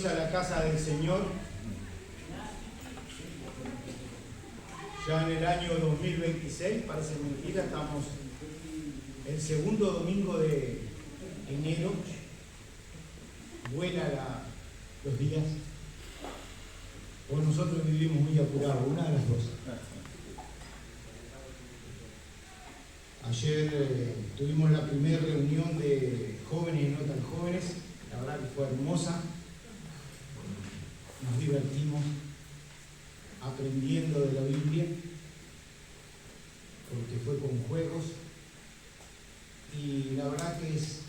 Bienvenidos a la casa del Señor. Ya en el año 2026, parece mentira, estamos el segundo domingo de enero. Vuela los días. O nosotros vivimos muy apurados, una de las dos. Ayer tuvimos la primera reunión de jóvenes y no tan jóvenes. La verdad que fue hermosa. Nos divertimos aprendiendo de la Biblia, porque fue con juegos. Y la verdad que es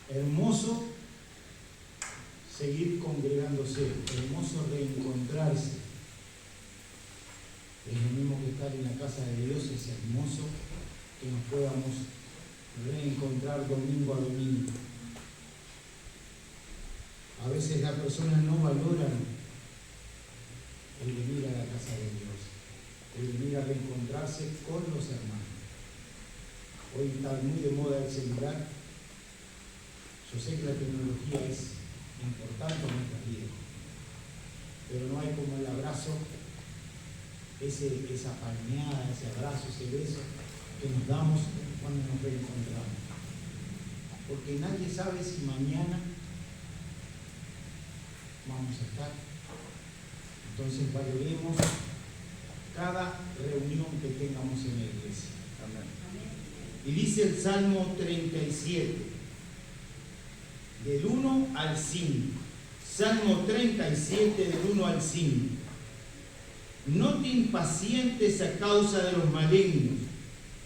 hermoso seguir congregándose, hermoso reencontrarse. Es lo mismo que estar en la casa de Dios, es hermoso que nos podamos reencontrar domingo a domingo. A veces las personas no valoran el venir a la casa de Dios, el venir a reencontrarse con los hermanos. Hoy está muy de moda el celular. Yo sé que la tecnología es importante en nuestra vida, pero no hay como el abrazo, esa palmeada, ese abrazo, ese beso que nos damos cuando nos reencontramos. Porque nadie sabe si mañana vamos a estar. Entonces valoremos cada reunión que tengamos en la iglesia. Amén. Y dice el Salmo 37, del 1 al 5. Salmo 37, del 1 al 5. No te impacientes a causa de los malignos,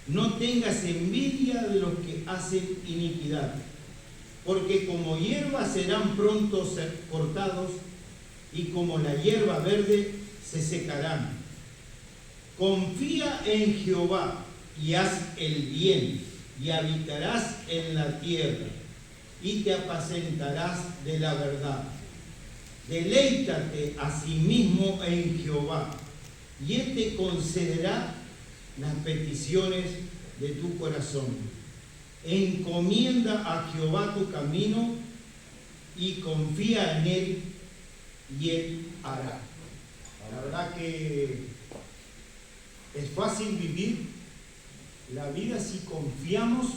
no tengas envidia de los que hacen iniquidad, porque como hierba serán pronto cortados, y como la hierba verde se secarán. Confía en Jehová y haz el bien, y habitarás en la tierra, y te apacentarás de la verdad. Deleítate asimismo en Jehová, y Él te concederá las peticiones de tu corazón. Encomienda a Jehová tu camino, y confía en Él, y Él hará. La verdad que es fácil vivir la vida si confiamos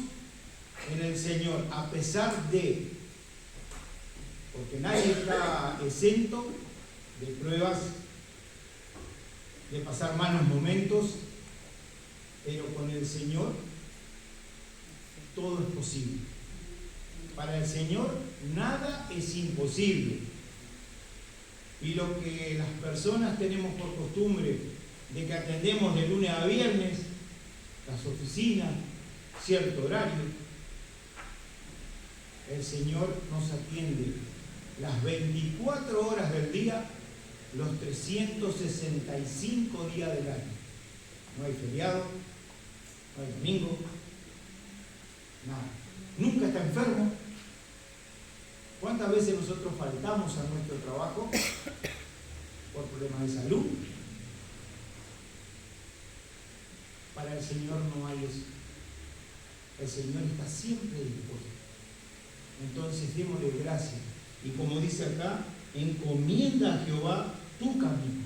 en el Señor, a pesar de, porque nadie está exento de pruebas, de pasar malos momentos, pero con el Señor todo es posible. Para el Señor nada es imposible. Y lo que las personas tenemos por costumbre de que atendemos de lunes a viernes, las oficinas, cierto horario, el Señor nos atiende las 24 horas del día, los 365 días del año. No hay feriado, no hay domingo, nada. Nunca está enfermo. ¿Cuántas veces nosotros faltamos a nuestro trabajo por problemas de salud? Para el Señor no hay eso. El Señor está siempre dispuesto. Entonces démosle gracias. Y como dice acá, encomienda a Jehová tu camino.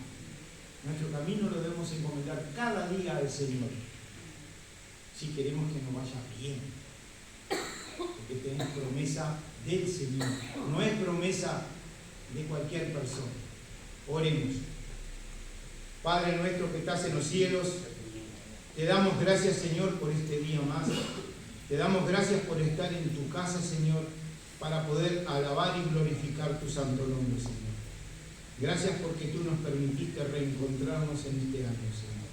Nuestro camino lo debemos encomendar cada día al Señor, si queremos que nos vaya bien. Porque tenemos promesa del Señor, no es promesa de cualquier persona. Oremos. Padre nuestro que estás en los cielos, te damos gracias, Señor, por este día más. Te damos gracias por estar en tu casa, Señor, para poder alabar y glorificar tu santo nombre, Señor. Gracias porque tú nos permitiste reencontrarnos en este año, Señor.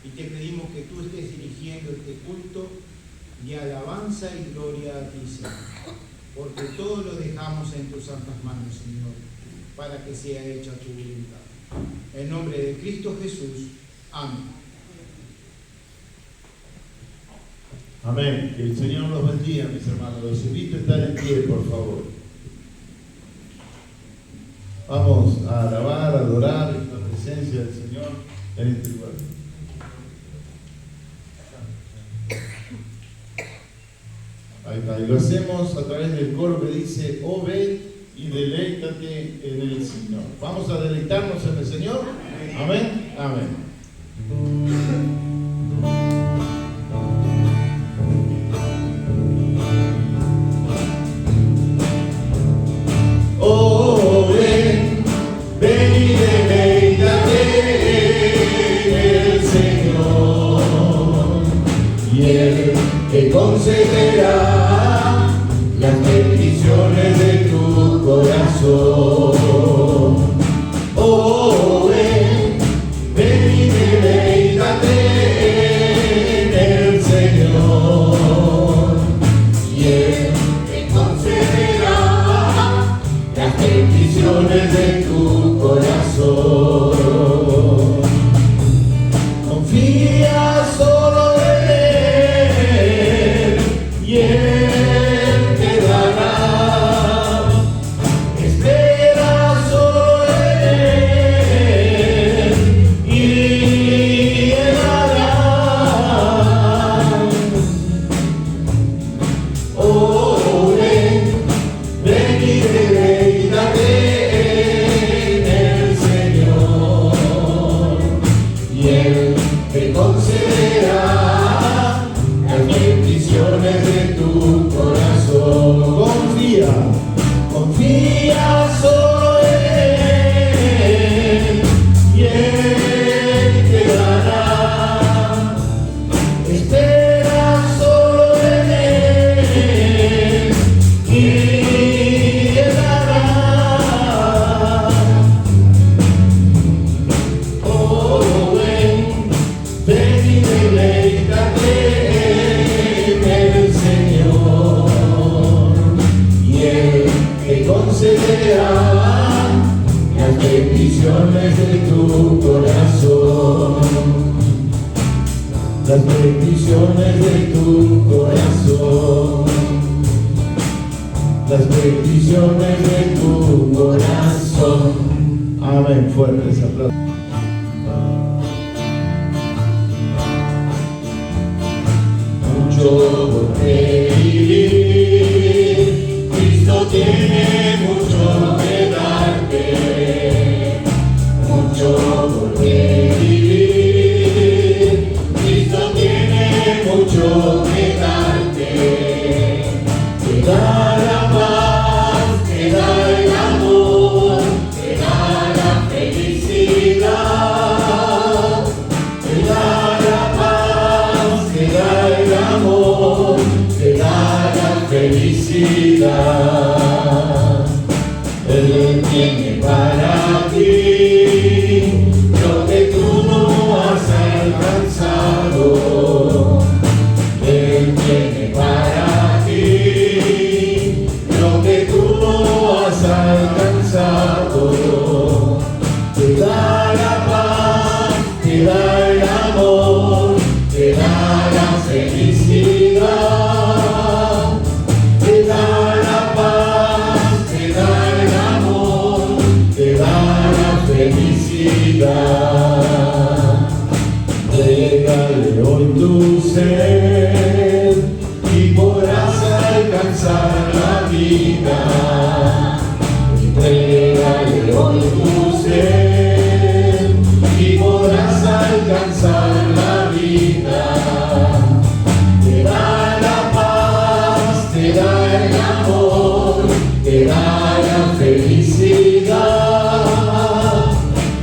Y te pedimos que tú estés dirigiendo este culto de alabanza y gloria a ti, Señor. Porque todo lo dejamos en tus santas manos, Señor, para que sea hecha tu voluntad. En nombre de Cristo Jesús. Amén. Amén. Que el Señor los bendiga, mis hermanos. Los invito a estar en pie, por favor. Vamos a alabar, a adorar la presencia del Señor en este lugar. Ahí está. Y lo hacemos a través del coro que dice: oh, ven y deleítate en el Señor. Vamos a deleitarnos en el Señor. Amén. Amén. Oh, ven, ven y deleítate en el Señor, y Él te concederá las peticiones de tu corazón. Oh, ven, ven y deleítate en el Señor, y Él te concederá las peticiones de tu corazón. Confía solo en Él y Él te dará. Espera solo en Él y Él hará. Oh, ven, ven y deleítate en el Señor, y Él te concederá las bendiciones de tu corazón. Confía, confía solo en Él y Él te dará. Espera solo en Él y Él hará. Oh, ven, ven y deleítate en el Señor, y Él te concederá las bendiciones de tu corazón. Las bendiciones de tu corazón. Las bendiciones de tu corazón. Amén. Fuertes aplausos. Mucho por vivir, Cristo tiene mucho que darte. Mucho por vivir, Cristo tiene mucho que darte. Te da la paz, te da el amor, te da la felicidad. Te da la paz, te da el amor, te da la felicidad. Él tiene para ti lo que tú no has alcanzado. Él tiene para ti lo que tú no has alcanzado. Te da la paz, te da el amor, te da la felicidad. Te da la paz, te da el amor, te da la felicidad. Entrégale hoy tu ser y podrás alcanzar la vida. Entrégale hoy tu ser y podrás alcanzar la vida. Te da la paz, te da el amor, te da la felicidad.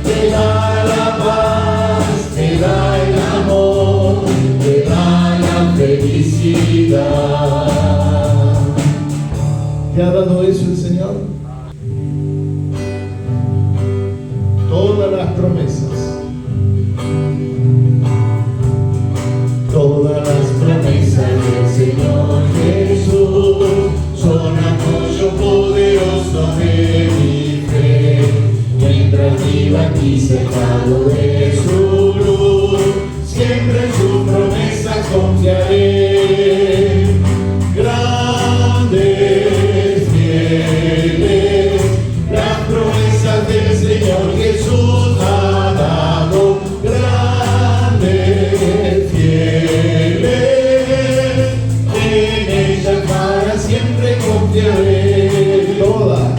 Te da la paz, te da el amor, te da la felicidad. ¿Te ha dado eso el Señor? Todas las promesas. Todas las promesas del Señor Jesús son apoyo poderoso de mi fe. Mientras viva aquí cercado de su luz, siempre en sus promesas confiaré. Grandes, fieles, las promesas del Señor Jesús ha dado. Grandes, fieles, en ellas para siempre confiaré. Todas.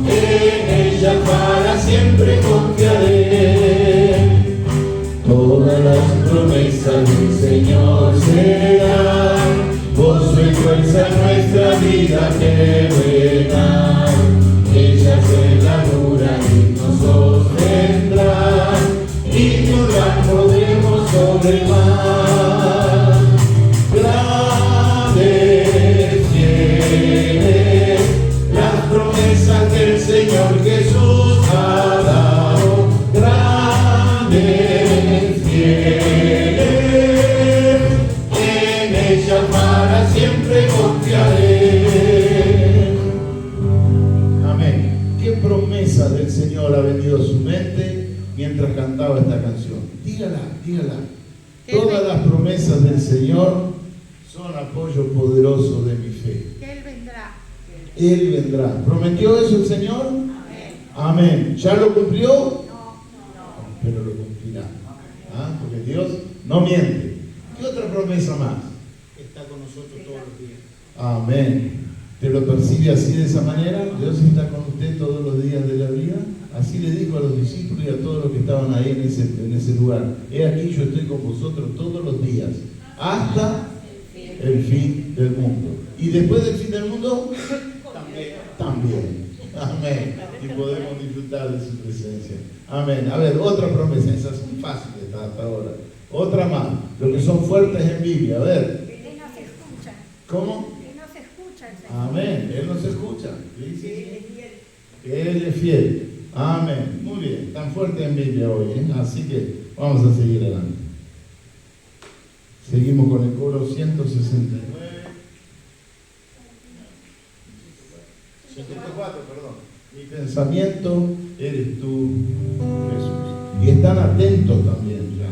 en ella para siempre confiaré. Todas las promesas del Señor serán gozo y fuerza en nuestra vida que vendrán. Ella se la dura y nos sostendrá, y con gran podremos sobre el mar. Grandes, fieles, las promesas que el Señor Jesús ha dado. Grandes, fieles, en ella para siempre confiaré. Amén. ¿Qué promesa del Señor ha venido a su mente mientras cantaba esta canción? Dígala, dígala. Todas las promesas del Señor son apoyo poderoso de mi fe. Él vendrá. Él vendrá. ¿Prometió eso el Señor? Amén. Amén. ¿Ya lo cumplió? No. Pero lo cumplirá. Porque Dios no miente. ¿Qué otra promesa más? Está con nosotros todos los días. Amén. ¿Te lo percibe así, de esa manera? Dios está con usted todos los días de la vida. Así le dijo a los discípulos y a todos los que estaban ahí en ese lugar. He aquí, yo estoy con vosotros todos los días, hasta el fin del mundo. ¿Y después del fin del mundo? También. Amén. Y podemos disfrutar de su presencia. Amén. A ver, otra promesa. Esas son fáciles hasta ahora. Otra más. Los que son fuertes en Biblia. A ver. Él nos escucha. ¿Cómo? Él nos escucha, el Señor. Amén. Él nos escucha. ¿Sí? Él es fiel. Amén. Muy bien. Tan fuerte en Biblia hoy, ¿eh? Así que vamos a seguir adelante. Seguimos con el coro 169. 104, perdón. Mi pensamiento eres tú, Jesús. Y están atentos también, ya.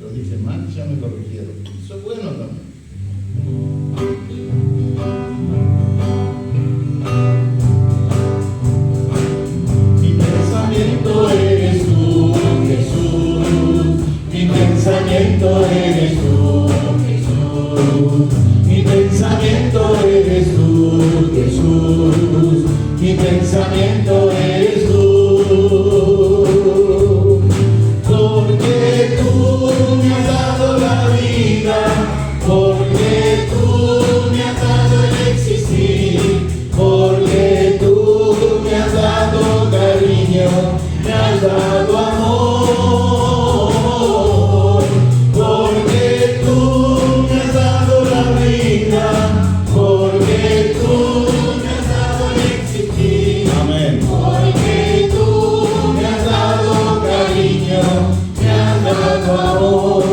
Yo dije mal, ya me corrigieron. Eso es bueno también. Mi pensamiento eres tú, Jesús. Mi pensamiento eres tú, Jesús. Mi pensamiento eres tú, Jesús. Mi pensamiento eres tú. Porque tú me has dado la vida, porque tú me has dado el existir, porque tú me has dado cariño, me has dado amor, porque tú me has dado la vida, porque tú me has dado el existir. Amén. Porque tú me has dado cariño, me has dado amor.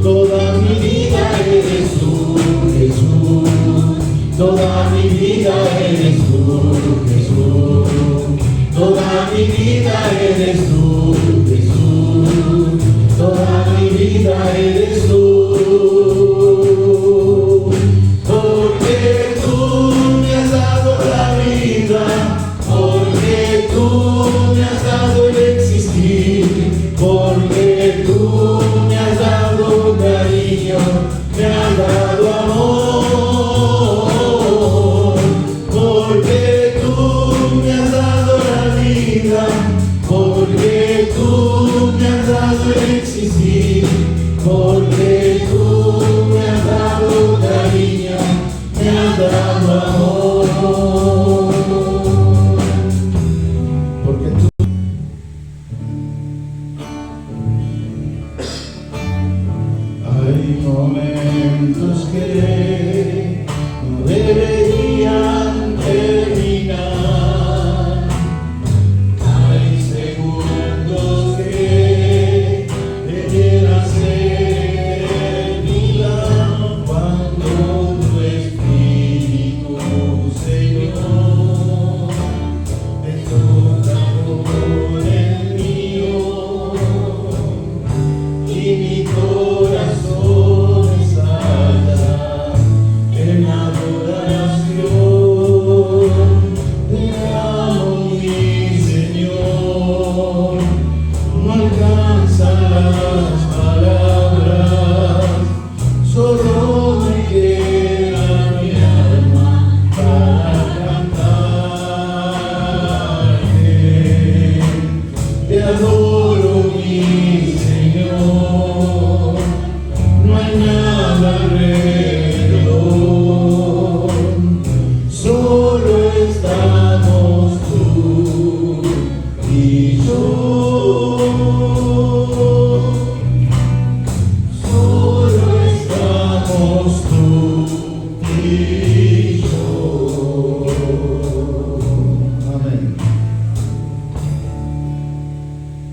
Toda mi vida eres tú, Jesús. Toda mi vida eres tú, Jesús. Toda mi vida eres tú, Jesús. Toda mi vida eres tú. Porque tú me has dado la vida, porque tú me has dado el existir, porque tú me has dado cariño, me has dado amor, porque tú me has dado la vida, porque tú me has dado el existir, porque tú me has dado cariño, me has dado amor. Porque tú hay momentos que no deberían terminar. Hay segundos que debieran ser eternidad cuando tu Espíritu, Señor, te toca con el mío y mi corazón estalla en adoración. Te amo, mi Señor, no alcanzan las palabras, solo me queda mi alma solo estamos tú y yo. Solo estamos tú y yo. Amén.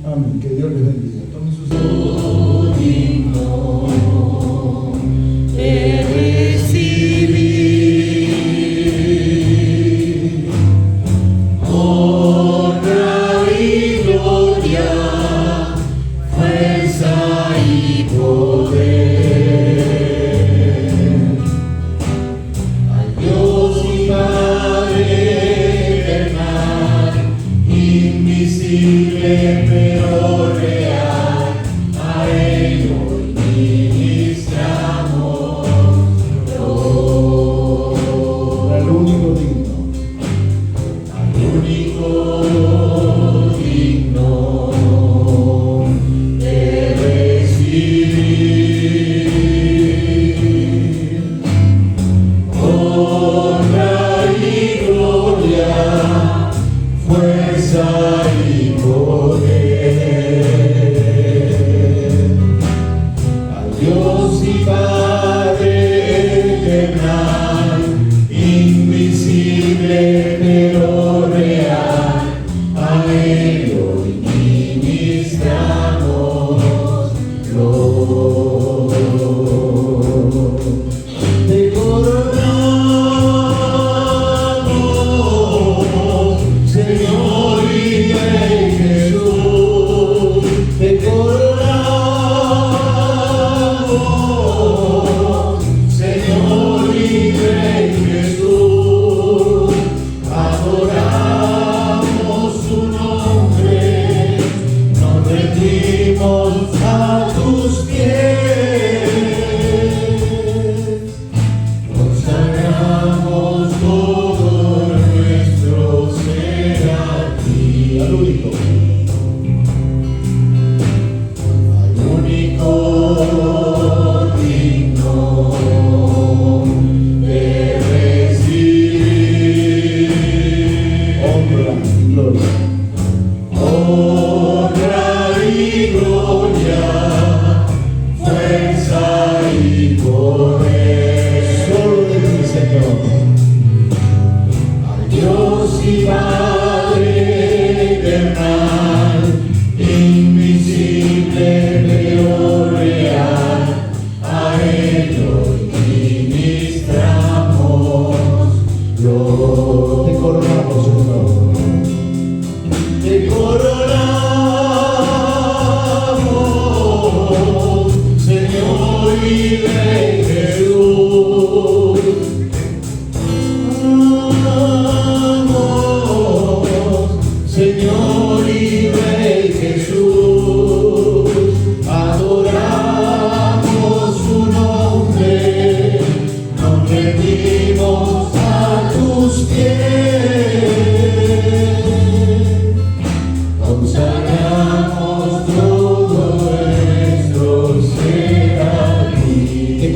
Amén. Que Dios les bendiga. Tomen sus digno de recibir honra y gloria, fuerza y poder. Al Dios y Padre eterno, invisible pero real, a Él hoy ministramos al único digno, al único digno de recibir honra y gloria, fuerza y poder. Al Dios y Padre eterno, invisible pero real, a Él hoy ministramos te coronamos, Señor y Rey Jesús, te coronamos, Señor y Rey Jesús, adoramos su nombre, nos rendimos a tus pies, consagramos todo nuestro ser a ti. Al único digno de recibir honra y gloria. Honra y gloria, fuerza y poder. Solo de ti, Señor. Al Dios y Padre eterno, invisible pero real, a Él hoy ministramos. Te coronamos, Señor. Te coronamos, Señor y Rey Jesús. Amamos, Señor y Rey Jesús. Adoramos su nombre, nos rendimos a tus pies. Consagramos todo nuestro ser a ti. Te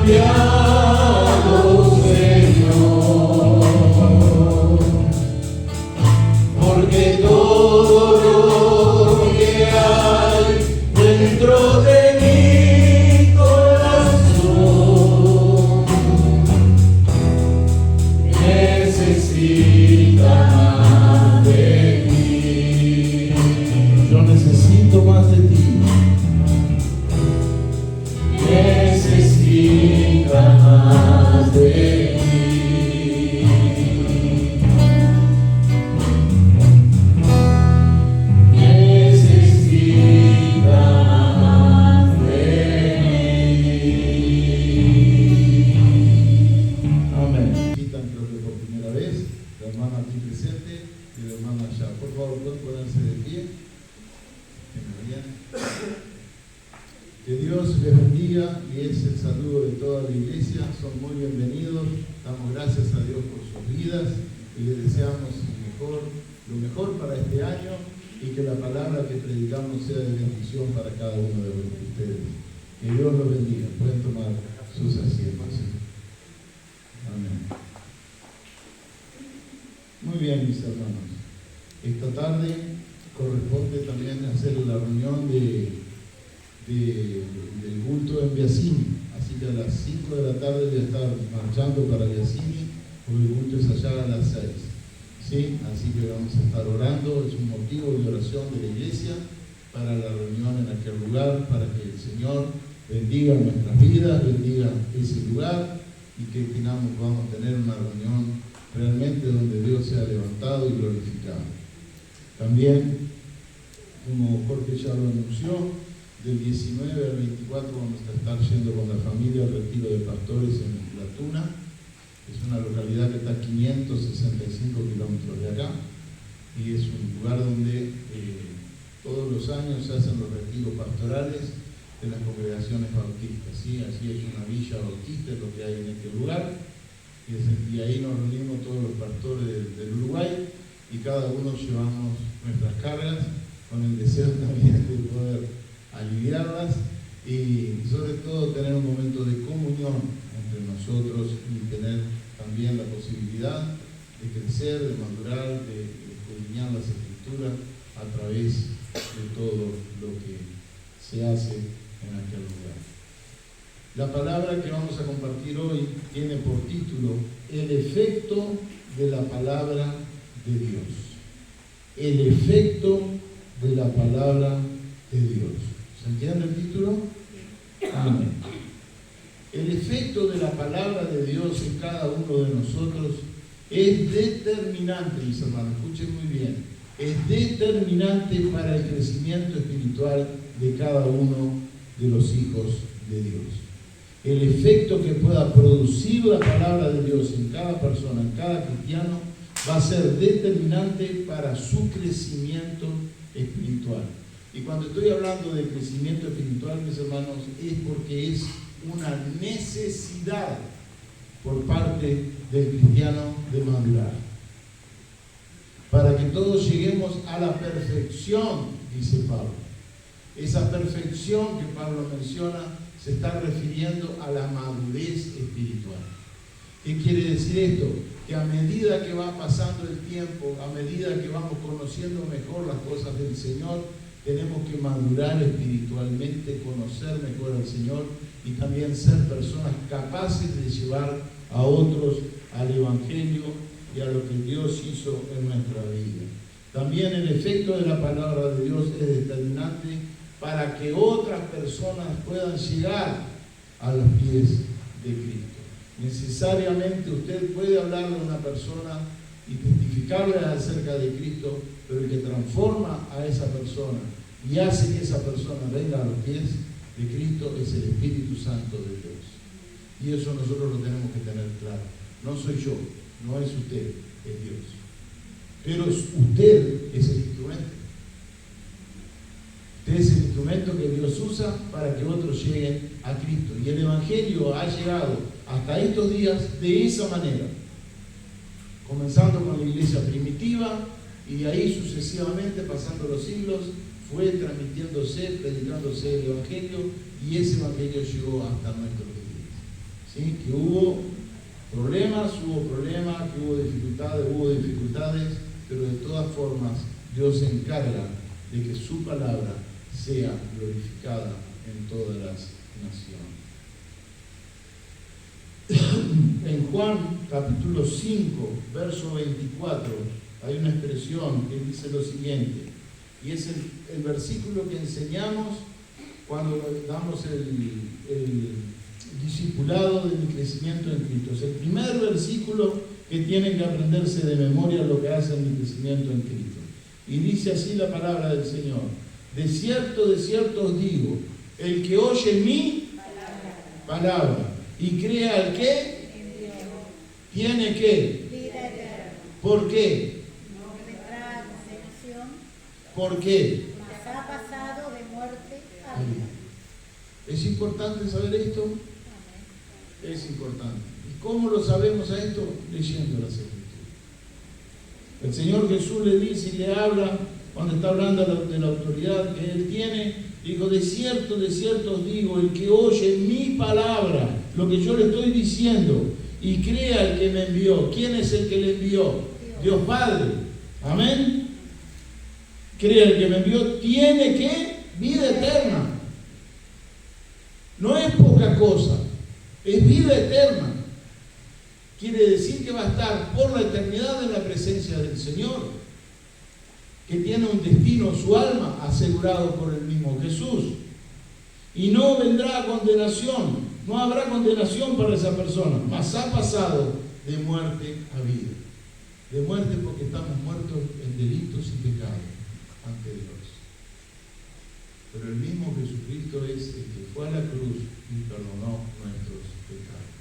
cambiado, Señor, porque todo lo que hay dentro de mi corazón necesita más de ti. Yo necesito más de ti. Necesita más de ti. Necesita más de ti. Amén. Quitan, creo que por primera vez, la hermana aquí presente y la hermana allá. Por favor, pueden ponerse de pie. Que Dios les bendiga y es el saludo de toda la iglesia. Son muy bienvenidos. Damos gracias a Dios por sus vidas y les deseamos lo mejor para este año y que la palabra que predicamos sea de bendición para cada uno de ustedes. Que Dios los bendiga. Pueden tomar sus asientos. Amén. Muy bien, mis hermanos. Esta tarde corresponde también hacer la reunión del culto en Biasini. Así que a las 5 de la tarde voy a estar marchando para Biasini, porque el culto es allá a las 6. ¿Sí? Así que vamos a estar orando. Es un motivo de oración de la iglesia para la reunión en aquel lugar, para que el Señor bendiga nuestras vidas, bendiga ese lugar y que podamos tener una reunión realmente donde Dios sea levantado y glorificado. También, como Jorge ya lo anunció, del 19 al 24 vamos a estar yendo con la familia al retiro de pastores en La Tuna. Es una localidad que está a 565 kilómetros de acá y es un lugar donde todos los años se hacen los retiros pastorales de las congregaciones bautistas. ¿Sí? Así es una villa bautista, es lo que hay en este lugar. Y ahí nos reunimos todos los pastores del Uruguay y cada uno llevamos nuestras cargas con el deseo también de poder aliviarlas y sobre todo tener un momento de comunión entre nosotros y tener también la posibilidad de crecer, de madurar, de escudriñar las escrituras a través de todo lo que se hace en aquel lugar. La palabra que vamos a compartir hoy tiene por título El efecto de la palabra de Dios. El efecto de la palabra de Dios. ¿Se entiende el título? Amén. El efecto de la palabra de Dios en cada uno de nosotros es determinante, mis hermanos, escuchen muy bien, es determinante para el crecimiento espiritual de cada uno de los hijos de Dios. El efecto que pueda producir la palabra de Dios en cada persona, en cada cristiano, va a ser determinante para su crecimiento espiritual. Y cuando estoy hablando de crecimiento espiritual, mis hermanos, es porque es una necesidad por parte del cristiano de madurar. Para que todos lleguemos a la perfección, dice Pablo. Esa perfección que Pablo menciona se está refiriendo a la madurez espiritual. ¿Qué quiere decir esto? Que a medida que va pasando el tiempo, a medida que vamos conociendo mejor las cosas del Señor, tenemos que madurar espiritualmente, conocer mejor al Señor y también ser personas capaces de llevar a otros al Evangelio y a lo que Dios hizo en nuestra vida. También el efecto de la palabra de Dios es determinante para que otras personas puedan llegar a los pies de Cristo. Necesariamente usted puede hablarle a una persona y testificarle acerca de Cristo, pero el que transforma a esa persona y hace que esa persona venga a los pies de Cristo es el Espíritu Santo de Dios. Y eso nosotros lo tenemos que tener claro. No soy yo, no es usted, es Dios. Pero usted es el instrumento. Usted es el instrumento que Dios usa para que otros lleguen a Cristo. Y el Evangelio ha llegado hasta estos días de esa manera. Comenzando con la iglesia primitiva y de ahí sucesivamente, pasando los siglos, fue transmitiéndose, predicándose el Evangelio y ese Evangelio llegó hasta nuestros días. ¿sí? Que hubo problemas, que hubo dificultades, pero de todas formas Dios se encarga de que su palabra sea glorificada en todas las naciones. En Juan capítulo 5, verso 24, hay una expresión que dice lo siguiente, y es el versículo que enseñamos cuando damos el discipulado de mi crecimiento en Cristo. Es el primer versículo que tienen que aprenderse de memoria lo que hace mi crecimiento en Cristo. Y dice así la palabra del Señor: de cierto os digo, el que oye mi palabra y crea al que tiene que. Vida eterna. ¿Por qué? No vendrá condenación, ¿Por qué? mas ha pasado de muerte a vida. ¿Es importante saber esto? Amén. Es importante. ¿Y cómo lo sabemos a esto? Leyendo las Escrituras. El Señor Jesús le dice y le habla, cuando está hablando de la autoridad que Él tiene, dijo: de cierto os digo, el que oye mi palabra, lo que yo le estoy diciendo, y crea al que me envió. ¿Quién es el que le envió? Dios Padre. Amén. Crea al que me envió, tiene que vida eterna. No es poca cosa, es vida eterna. Quiere decir que va a estar por la eternidad en la presencia del Señor, que tiene un destino, su alma, asegurado por el mismo Jesús. Y no vendrá condenación, no habrá condenación para esa persona, mas ha pasado de muerte a vida. De muerte porque estamos muertos en delitos y pecados ante Dios. Pero el mismo Jesucristo es el que fue a la cruz y perdonó nuestros pecados.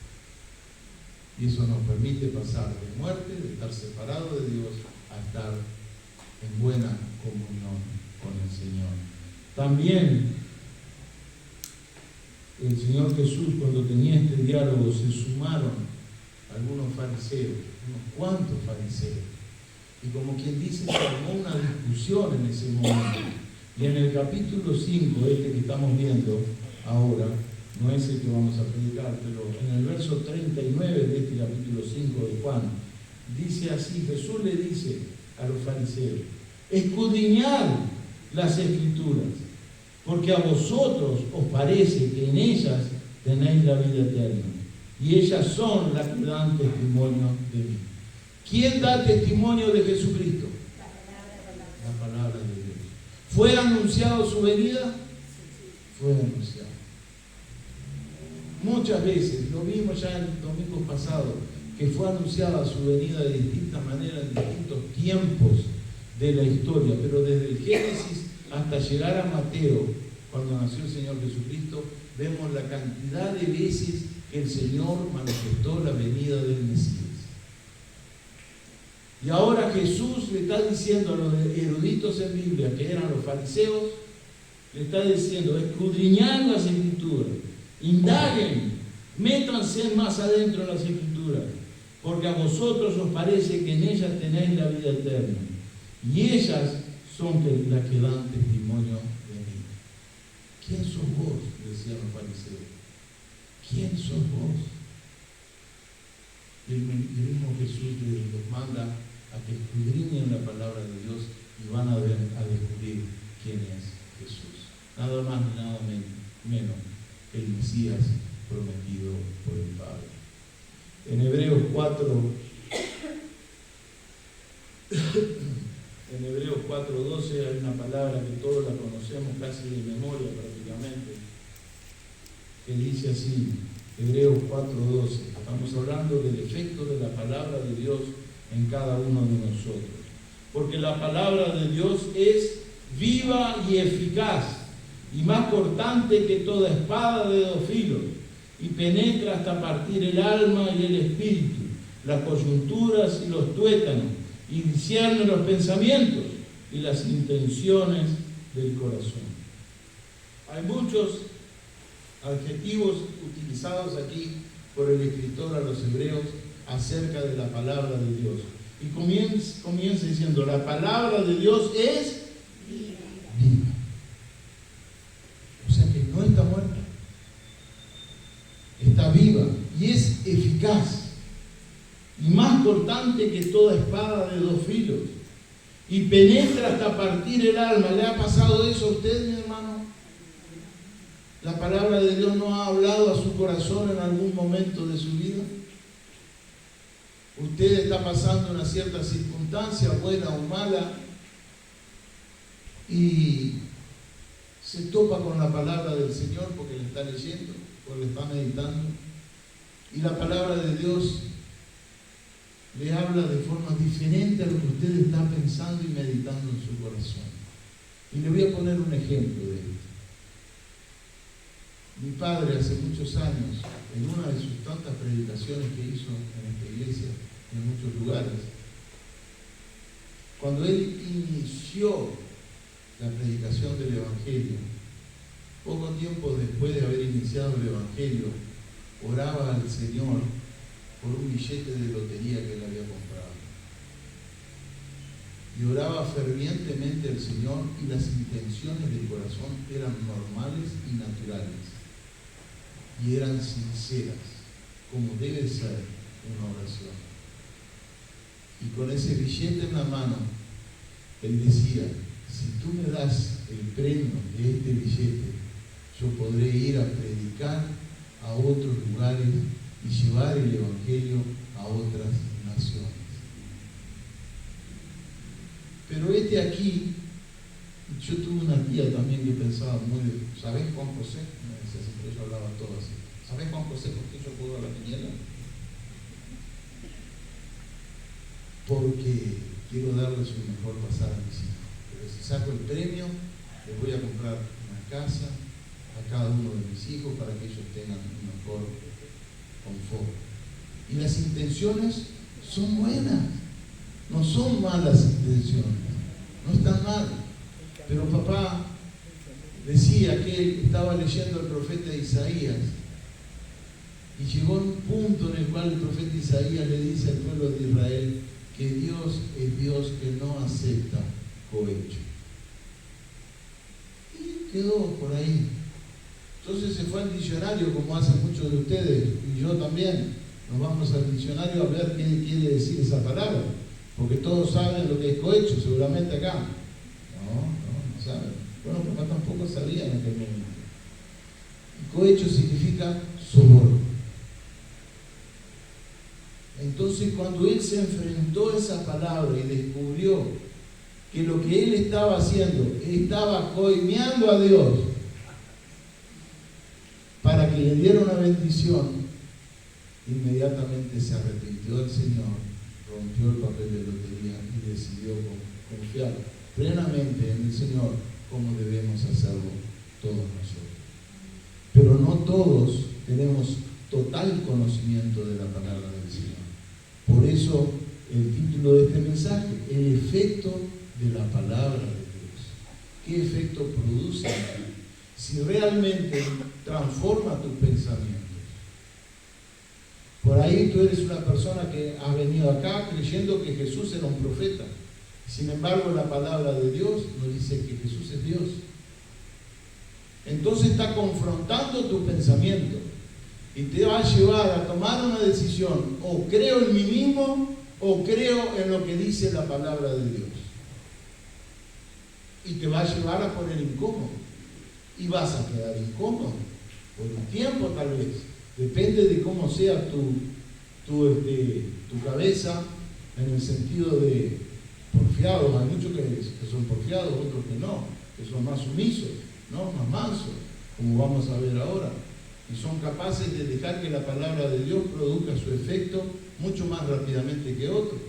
Y eso nos permite pasar de muerte, de estar separado de Dios, a estar en buena comunión con el Señor. También el Señor Jesús, cuando tenía este diálogo, se sumaron algunos fariseos, unos cuantos fariseos, y como quien dice, se armó una discusión en ese momento. Y en el capítulo 5, este que estamos viendo ahora, no es el que vamos a predicar, pero en el verso 39 de este capítulo 5 de Juan, dice así: Jesús le dice a los fariseos: escudriñad las Escrituras, porque a vosotros os parece que en ellas tenéis la vida eterna, y ellas son las que dan testimonio de mí. ¿Quién da testimonio de Jesucristo? La palabra de Dios. ¿Fue anunciado su venida? Fue anunciado. Muchas veces, lo vimos ya en domingos pasados, que fue anunciada su venida de distintas maneras, en distintos tiempos de la historia, pero desde el Génesis hasta llegar a Mateo, cuando nació el Señor Jesucristo, vemos la cantidad de veces que el Señor manifestó la venida del Mesías. Y ahora Jesús le está diciendo a los eruditos en Biblia, que eran los fariseos, le está diciendo: escudriñad las Escrituras, indaguen, métanse más adentro de las Escrituras, porque a vosotros os parece que en ellas tenéis la vida eterna, y ellas son las que dan testimonio de mí. ¿Quién sos vos?, decían los fariseos. ¿Quién sos vos? Y el mismo Jesús les manda a que escudriñen la palabra de Dios y van a descubrir quién es Jesús. Nada más ni nada menos, el Mesías prometido por el Padre. En Hebreos 4:12 hay una palabra que todos la conocemos casi de memoria prácticamente, que dice así, Hebreos 4:12. Estamos hablando del efecto de la palabra de Dios en cada uno de nosotros. Porque la palabra de Dios es viva y eficaz, y más cortante que toda espada de dos filos, y penetra hasta partir el alma y el espíritu, las coyunturas y los tuétanos, y discierne los pensamientos y las intenciones del corazón. Hay muchos adjetivos utilizados aquí por el escritor a los hebreos acerca de la palabra de Dios. Y comienza diciendo: la palabra de Dios es viva. O sea que no está muerta, está viva. Y eficaz y más cortante que toda espada de 2 filos y penetra hasta partir el alma. ¿Le ha pasado eso a usted, mi hermano? ¿La palabra de Dios no ha hablado a su corazón en algún momento de su vida? Usted está pasando una cierta circunstancia, buena o mala, y se topa con la palabra del Señor porque le está leyendo, porque le está meditando, y la palabra de Dios le habla de forma diferente a lo que usted está pensando y meditando en su corazón. Y le voy a poner un ejemplo de esto. Mi padre hace muchos años, en una de sus tantas predicaciones que hizo en esta iglesia, en muchos lugares, cuando él inició la predicación del Evangelio, poco tiempo después de haber iniciado el Evangelio, oraba al Señor por un billete de lotería que él había comprado. Y oraba fervientemente al Señor, y las intenciones del corazón eran normales y naturales. Y eran sinceras, como debe ser una oración. Y con ese billete en la mano, él decía: si tú me das el premio de este billete, yo podré ir a predicar a otros lugares y llevar el Evangelio a otras naciones. Pero aquí, yo tuve una tía también que pensaba muy, ¿sabes Juan José? Me decía, siempre yo hablaba todo así. ¿Sabes Juan José por qué yo juego a la quiniela? Porque quiero darles un mejor pasar a mis hijos. Pero si saco el premio, les voy a comprar una casa a cada uno de mis hijos para que ellos tengan un mejor confort. Y las intenciones son buenas, no son malas intenciones, no están mal. Pero papá decía que él estaba leyendo al profeta Isaías, y llegó un punto en el cual el profeta Isaías le dice al pueblo de Israel que Dios es Dios que no acepta cohecho. Y quedó por ahí. Entonces se fue al diccionario, como hacen muchos de ustedes, y yo también. Nos vamos al diccionario a ver qué quiere decir esa palabra, porque todos saben lo que es cohecho, seguramente acá. No saben. Bueno, papá tampoco sabía en aquel momento. Cohecho significa soborno. Entonces, cuando él se enfrentó a esa palabra y descubrió que lo que él estaba haciendo, estaba coimeando a Dios para que le diera una bendición, inmediatamente se arrepintió del Señor, rompió el papel de lotería y decidió confiar plenamente en el Señor, como debemos hacerlo todos nosotros. Pero no todos tenemos total conocimiento de la palabra del Señor. Por eso el título de este mensaje: el efecto de la palabra de Dios. ¿Qué efecto produce en ti? Si realmente transforma tus pensamientos. Por ahí tú eres una persona que has venido acá creyendo que Jesús era un profeta. Sin embargo, la palabra de Dios nos dice que Jesús es Dios. Entonces está confrontando tu pensamiento y te va a llevar a tomar una decisión: o creo en mí mismo o creo en lo que dice la palabra de Dios. Y te va a llevar a poner incómodo. Y vas a quedar incómodo por un tiempo, tal vez. Depende de cómo sea tu cabeza, en el sentido de porfiados. Hay muchos que son porfiados, otros que no, que son más sumisos, ¿no? Más mansos, como vamos a ver ahora. Y son capaces de dejar que la palabra de Dios produzca su efecto mucho más rápidamente que otros.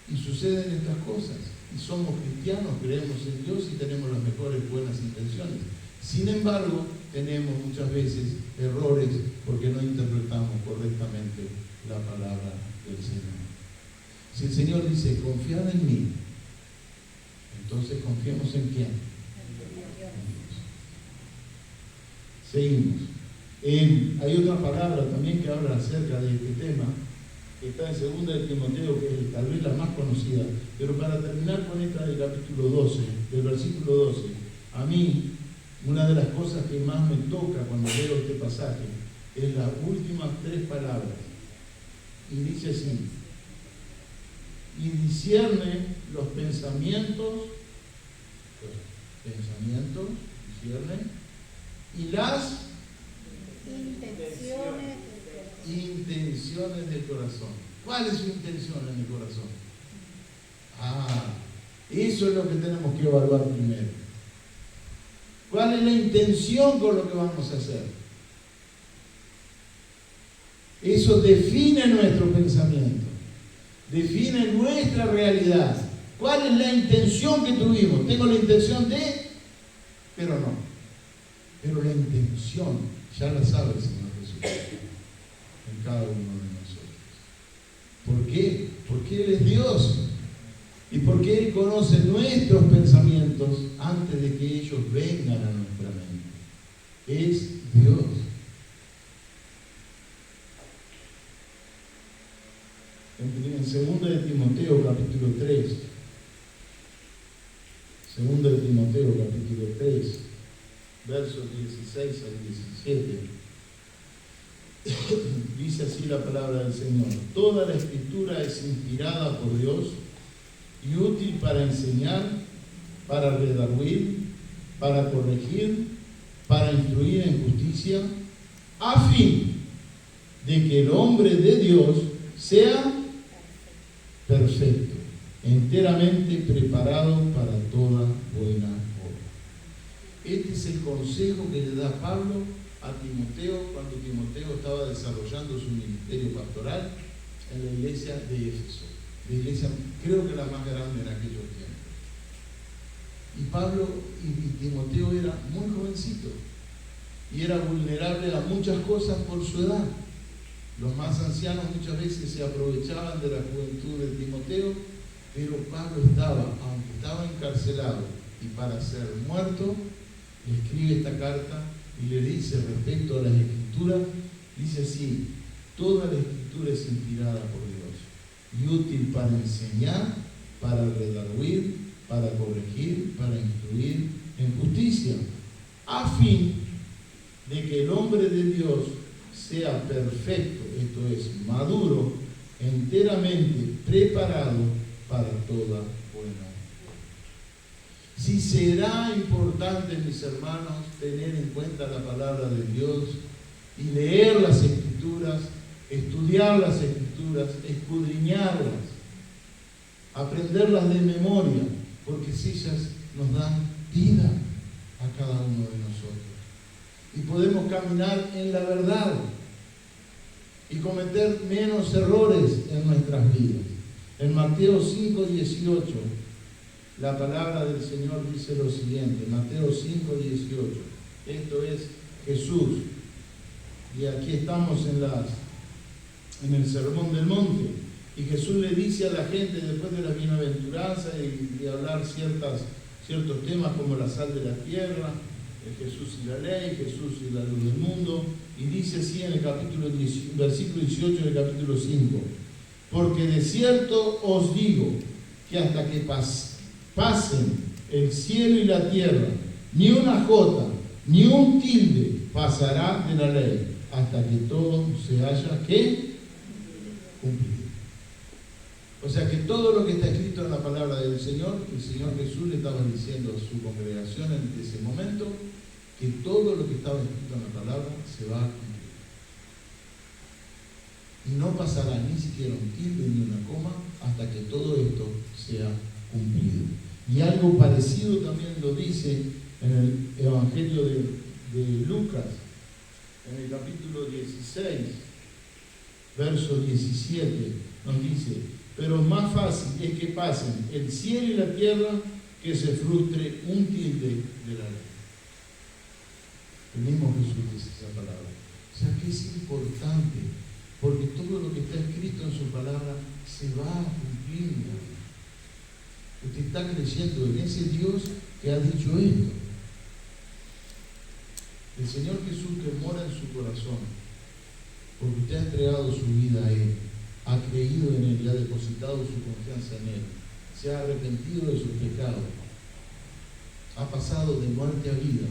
Y suceden estas cosas. Y somos cristianos, creemos en Dios y tenemos las mejores buenas intenciones. Sin embargo, tenemos muchas veces errores porque no interpretamos correctamente la palabra del Señor. Si el Señor dice: confiad en mí, entonces confiemos en quién. Seguimos. Hay otra palabra también que habla acerca de este tema, que está en 2 de Timoteo, que es tal vez la más conocida. Pero para terminar con esta del capítulo 12, del versículo 12, a mí Una de las cosas que más me toca cuando leo este pasaje es las últimas 3 palabras. Y dice así: y discierne los pensamientos, discierne, y las intenciones del corazón. ¿Cuál es su intención en el corazón? Eso es lo que tenemos que evaluar primero. ¿Cuál es la intención con lo que vamos a hacer? Eso define nuestro pensamiento, define nuestra realidad. ¿Cuál es la intención que tuvimos? Tengo la intención de, pero no. Pero la intención ya la sabe el Señor Jesús en cada uno de nosotros. ¿Por qué? Porque Él es Dios. Y porque Él conoce nuestros pensamientos antes de que ellos vengan a nuestra mente. Es Dios. En 2 de Timoteo capítulo 3, 2 de Timoteo capítulo 3, versos 16 al 17, dice así la palabra del Señor: toda la Escritura es inspirada por Dios y útil para enseñar, para redarguir, para corregir, para instruir en justicia, a fin de que el hombre de Dios sea perfecto, enteramente preparado para toda buena obra. Este es el consejo que le da Pablo a Timoteo cuando Timoteo estaba desarrollando su ministerio pastoral en la iglesia de Éfeso. La iglesia, creo que la más grande en aquellos tiempos. Y Pablo y Timoteo era muy jovencito y era vulnerable a muchas cosas por su edad. Los más ancianos muchas veces se aprovechaban de la juventud de Timoteo, pero Pablo aunque estaba encarcelado y para ser muerto, le escribe esta carta y le dice respecto a las Escrituras, dice así: toda la Escritura es inspirada por Dios y útil para enseñar, para redarguir, para corregir, para instruir en justicia, a fin de que el hombre de Dios sea perfecto, esto es, maduro, enteramente preparado para toda buena obra. Si será importante, mis hermanos, tener en cuenta la palabra de Dios y leer las Escrituras, estudiar las Escrituras, escudriñarlas, aprenderlas de memoria, porque ellas nos dan vida a cada uno de nosotros. Y podemos caminar en la verdad y cometer menos errores en nuestras vidas. En Mateo 5:18, la palabra del Señor dice lo siguiente, Mateo 5:18, esto es Jesús, y aquí estamos en el Sermón del Monte, y Jesús le dice a la gente, después de la bienaventuranza y de hablar ciertos temas como la sal de la tierra, Jesús y la ley, Jesús y la luz del mundo, y dice así en el versículo 18 del capítulo 5: porque de cierto os digo que hasta que pasen el cielo y la tierra, ni una jota, ni un tilde pasará de la ley, hasta que todo se haya cumplido. O sea que todo lo que está escrito en la palabra del Señor, el Señor Jesús le estaba diciendo a su congregación en ese momento que todo lo que estaba escrito en la palabra se va a cumplir. Y no pasará ni siquiera un tilde ni una coma hasta que todo esto sea cumplido. Y algo parecido también lo dice en el Evangelio de Lucas, en el capítulo 16, verso 17, nos dice: pero más fácil es que pasen el cielo y la tierra que se frustre un tilde de la ley. El mismo Jesús dice esa palabra. O sea que es importante, porque todo lo que está escrito en su palabra se va a cumplir. Usted está creyendo en ese Dios que ha dicho esto. El Señor Jesús que mora en su corazón, porque usted ha entregado su vida a Él, ha creído en Él y ha depositado su confianza en Él, se ha arrepentido de sus pecados, ha pasado de muerte a vida,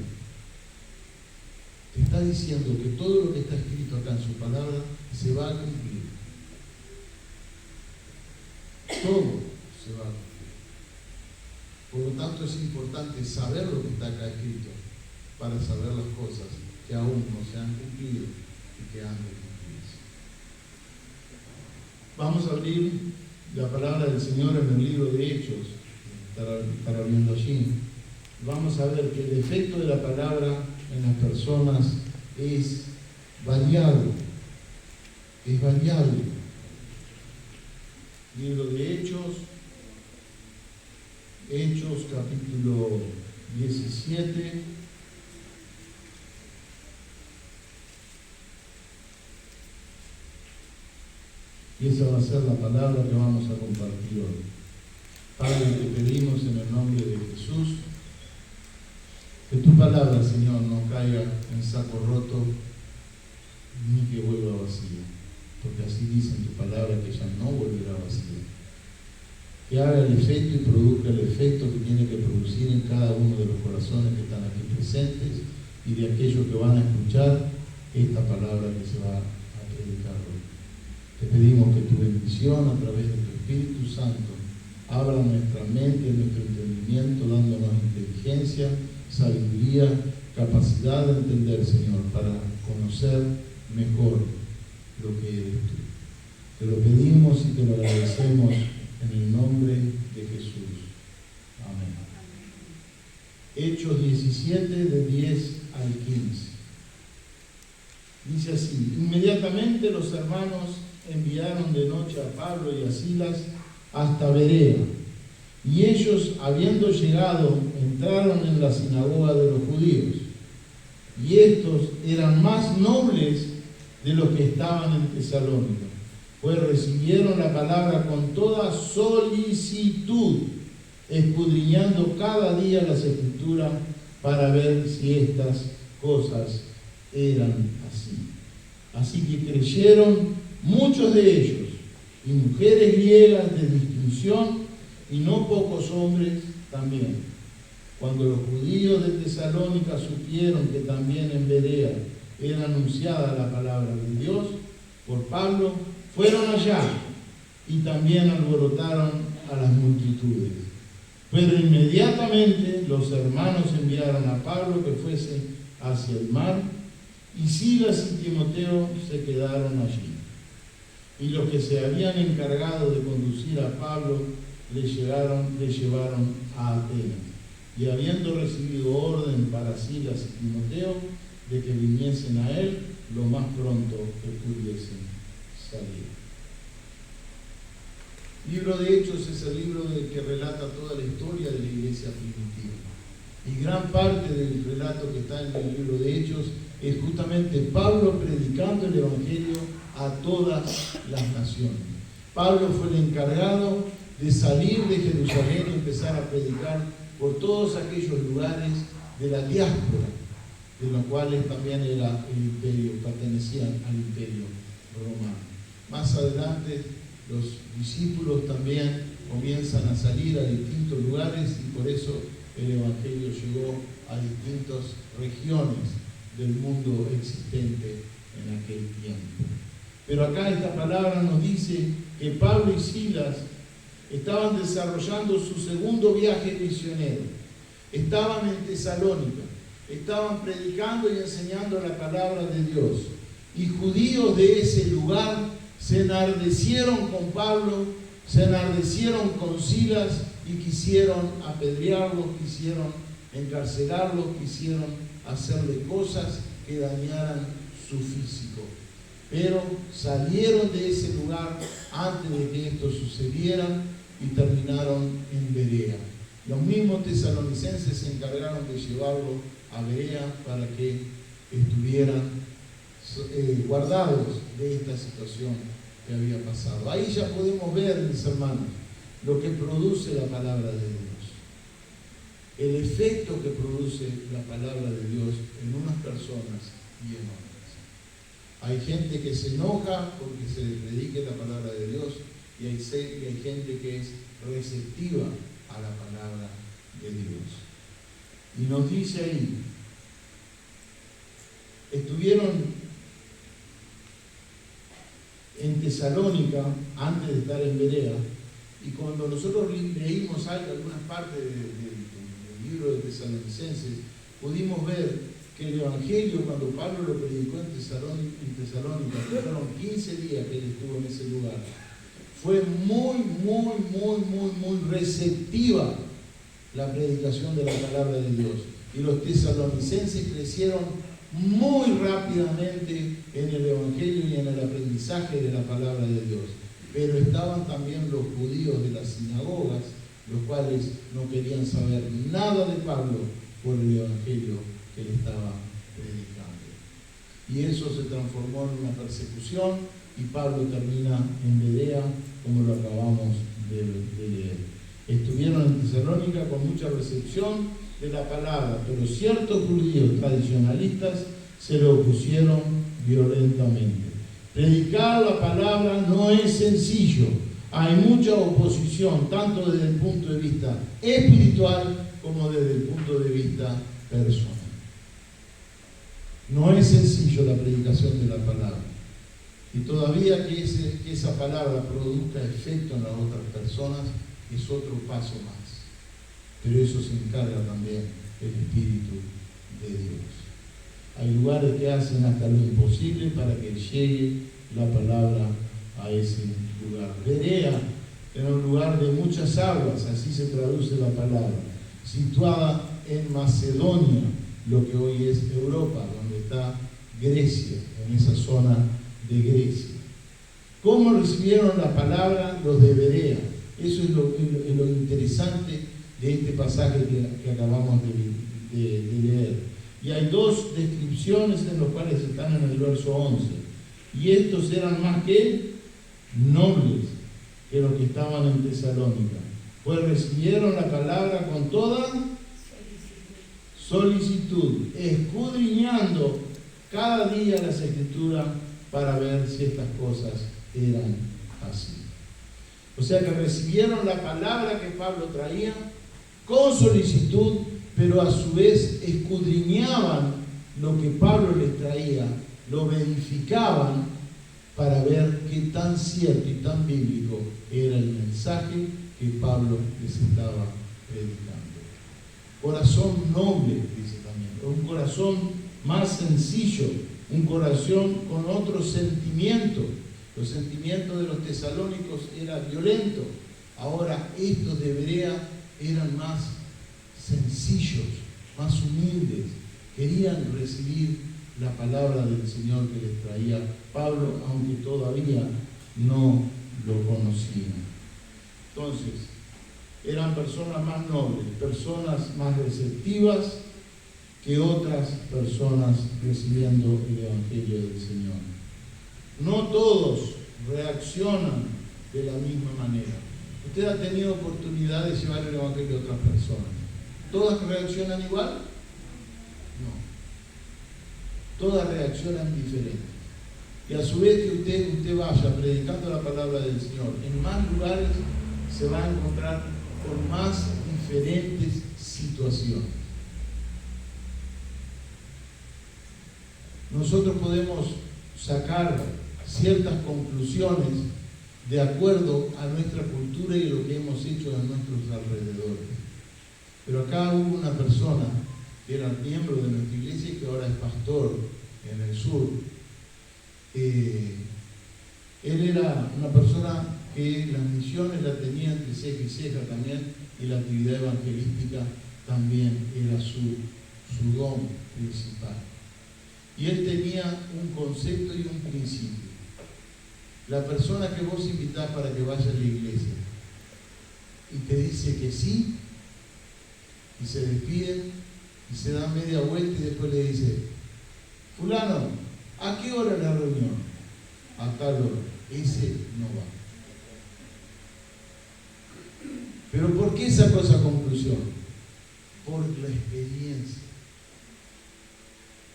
está diciendo que todo lo que está escrito acá en su palabra se va a cumplir. Todo se va a cumplir. Por lo tanto, es importante saber lo que está acá escrito para saber las cosas que aún no se han cumplido y que han de cumplirse. Vamos a abrir la palabra del Señor en el libro de Hechos, estar abriendo allí. Vamos a ver que el efecto de la palabra en las personas es variado. Es variable. Libro de Hechos capítulo 17. Y esa va a ser la palabra que vamos a compartir hoy. Padre, te pedimos en el nombre de Jesús que tu palabra, Señor, no caiga en saco roto ni que vuelva vacía, porque así dice en tu palabra que ya no volverá vacía. Que haga el efecto y produzca el efecto que tiene que producir en cada uno de los corazones que están aquí presentes y de aquellos que van a escuchar esta palabra que se va a predicar hoy. Te pedimos que tu bendición a través de tu Espíritu Santo abra nuestra mente, nuestro entendimiento, dándonos inteligencia, sabiduría, capacidad de entender, Señor, para conocer mejor lo que eres tú. Te lo pedimos y te lo agradecemos en el nombre de Jesús. Amén. Hechos 17, de 10 al 15. Dice así: inmediatamente los hermanos enviaron de noche a Pablo y a Silas hasta Berea, y ellos, habiendo llegado, entraron en la sinagoga de los judíos, y estos eran más nobles de los que estaban en Tesalónica, pues recibieron la palabra con toda solicitud, escudriñando cada día las Escrituras para ver si estas cosas eran así. Así que creyeron muchos de ellos, y mujeres griegas de distinción, y no pocos hombres también. Cuando los judíos de Tesalónica supieron que también en Berea era anunciada la palabra de Dios por Pablo, fueron allá y también alborotaron a las multitudes. Pero inmediatamente los hermanos enviaron a Pablo que fuese hacia el mar, y Silas y Timoteo se quedaron allí. Y los que se habían encargado de conducir a Pablo le llevaron a Atenas. Y habiendo recibido orden para Silas y Timoteo de que viniesen a él lo más pronto que pudiesen salir. Libro de Hechos es el libro que relata toda la historia de la iglesia primitiva. Y gran parte del relato que está en el libro de Hechos es justamente Pablo predicando el Evangelio a todas las naciones. Pablo fue el encargado de salir de Jerusalén y empezar a predicar por todos aquellos lugares de la diáspora, de los cuales también era el imperio, pertenecían al imperio romano. Más adelante los discípulos también comienzan a salir a distintos lugares y por eso el Evangelio llegó a distintas regiones del mundo existente en aquel tiempo. Pero acá esta palabra nos dice que Pablo y Silas estaban desarrollando su segundo viaje misionero. Estaban en Tesalónica, estaban predicando y enseñando la palabra de Dios. Y judíos de ese lugar se enardecieron con Pablo, se enardecieron con Silas y quisieron apedrearlos, quisieron encarcelarlos, quisieron hacerle cosas que dañaran su físico. Pero salieron de ese lugar antes de que esto sucediera y terminaron en Berea. Los mismos tesalonicenses se encargaron de llevarlo a Berea para que estuvieran guardados de esta situación que había pasado. Ahí ya podemos ver, mis hermanos, lo que produce la palabra de Dios. El efecto que produce la palabra de Dios en unas personas y en otras. Hay gente que se enoja porque se le predique la palabra de Dios y hay gente que es receptiva a la palabra de Dios. Y nos dice ahí, estuvieron en Tesalónica antes de estar en Berea, y cuando nosotros leímos algunas partes del libro de Tesalonicenses, pudimos ver que el Evangelio, cuando Pablo lo predicó en Tesalónica, que fueron 15 días que él estuvo en ese lugar, fue muy receptiva la predicación de la palabra de Dios. Y los tesalonicenses crecieron muy rápidamente en el Evangelio y en el aprendizaje de la palabra de Dios. Pero estaban también los judíos de las sinagogas, los cuales no querían saber nada de Pablo por el Evangelio que él estaba predicando. Y eso se transformó en una persecución, y Pablo termina en Berea, como lo acabamos de leer. Estuvieron en Tesalónica con mucha recepción de la palabra, pero ciertos judíos tradicionalistas se le opusieron violentamente. Predicar la palabra no es sencillo. Hay mucha oposición, tanto desde el punto de vista espiritual como desde el punto de vista personal. No es sencillo la predicación de la palabra. Y todavía que esa palabra produzca efecto en las otras personas es otro paso más. Pero eso se encarga también el Espíritu de Dios. Hay lugares que hacen hasta lo imposible para que llegue la palabra a ese lugar. Berea era un lugar de muchas aguas, así se traduce la palabra, situada en Macedonia, lo que hoy es Europa, donde está Grecia, en esa zona de Grecia. ¿Cómo recibieron la palabra los de Berea? Eso es lo interesante de este pasaje que acabamos de leer. Y hay dos descripciones en las cuales están en el verso 11. Y estos eran más que nobles que los que estaban en Tesalónica, pues recibieron la palabra con toda solicitud, escudriñando cada día las Escrituras para ver si estas cosas eran así. O sea que recibieron la palabra que Pablo traía con solicitud, pero a su vez escudriñaban lo que Pablo les traía, lo verificaban para ver qué tan cierto y tan bíblico era el mensaje que Pablo les estaba predicando. Corazón noble, dice también, un corazón más sencillo, un corazón con otro sentimiento. Los sentimientos de los tesalónicos eran violentos, ahora estos de Berea eran más sencillos, más humildes, querían recibir la palabra del Señor que les traía Pablo, aunque todavía no lo conocían. Entonces, eran personas más nobles, personas más receptivas que otras personas recibiendo el Evangelio del Señor. No todos reaccionan de la misma manera. Usted ha tenido oportunidad de llevar el Evangelio a otras personas. ¿Todas reaccionan igual? No. Todas reaccionan diferente. Y a su vez que usted vaya predicando la palabra del Señor, en más lugares se va a encontrar con más diferentes situaciones. Nosotros podemos sacar ciertas conclusiones de acuerdo a nuestra cultura y lo que hemos hecho en nuestros alrededores. Pero acá hubo una persona que era miembro de nuestra iglesia y que ahora es pastor en el sur. Él era una persona que las misiones la tenía entre ceja y ceja también, y la actividad evangelística también era su don principal. Y él tenía un concepto y un principio. La persona que vos invitás para que vaya a la iglesia y te dice que sí, y se despide, y se da media vuelta y después le dice: fulano, ¿a qué hora es la reunión? A tal hora. Ese no va. ¿Pero por qué sacó esa conclusión? Por la experiencia.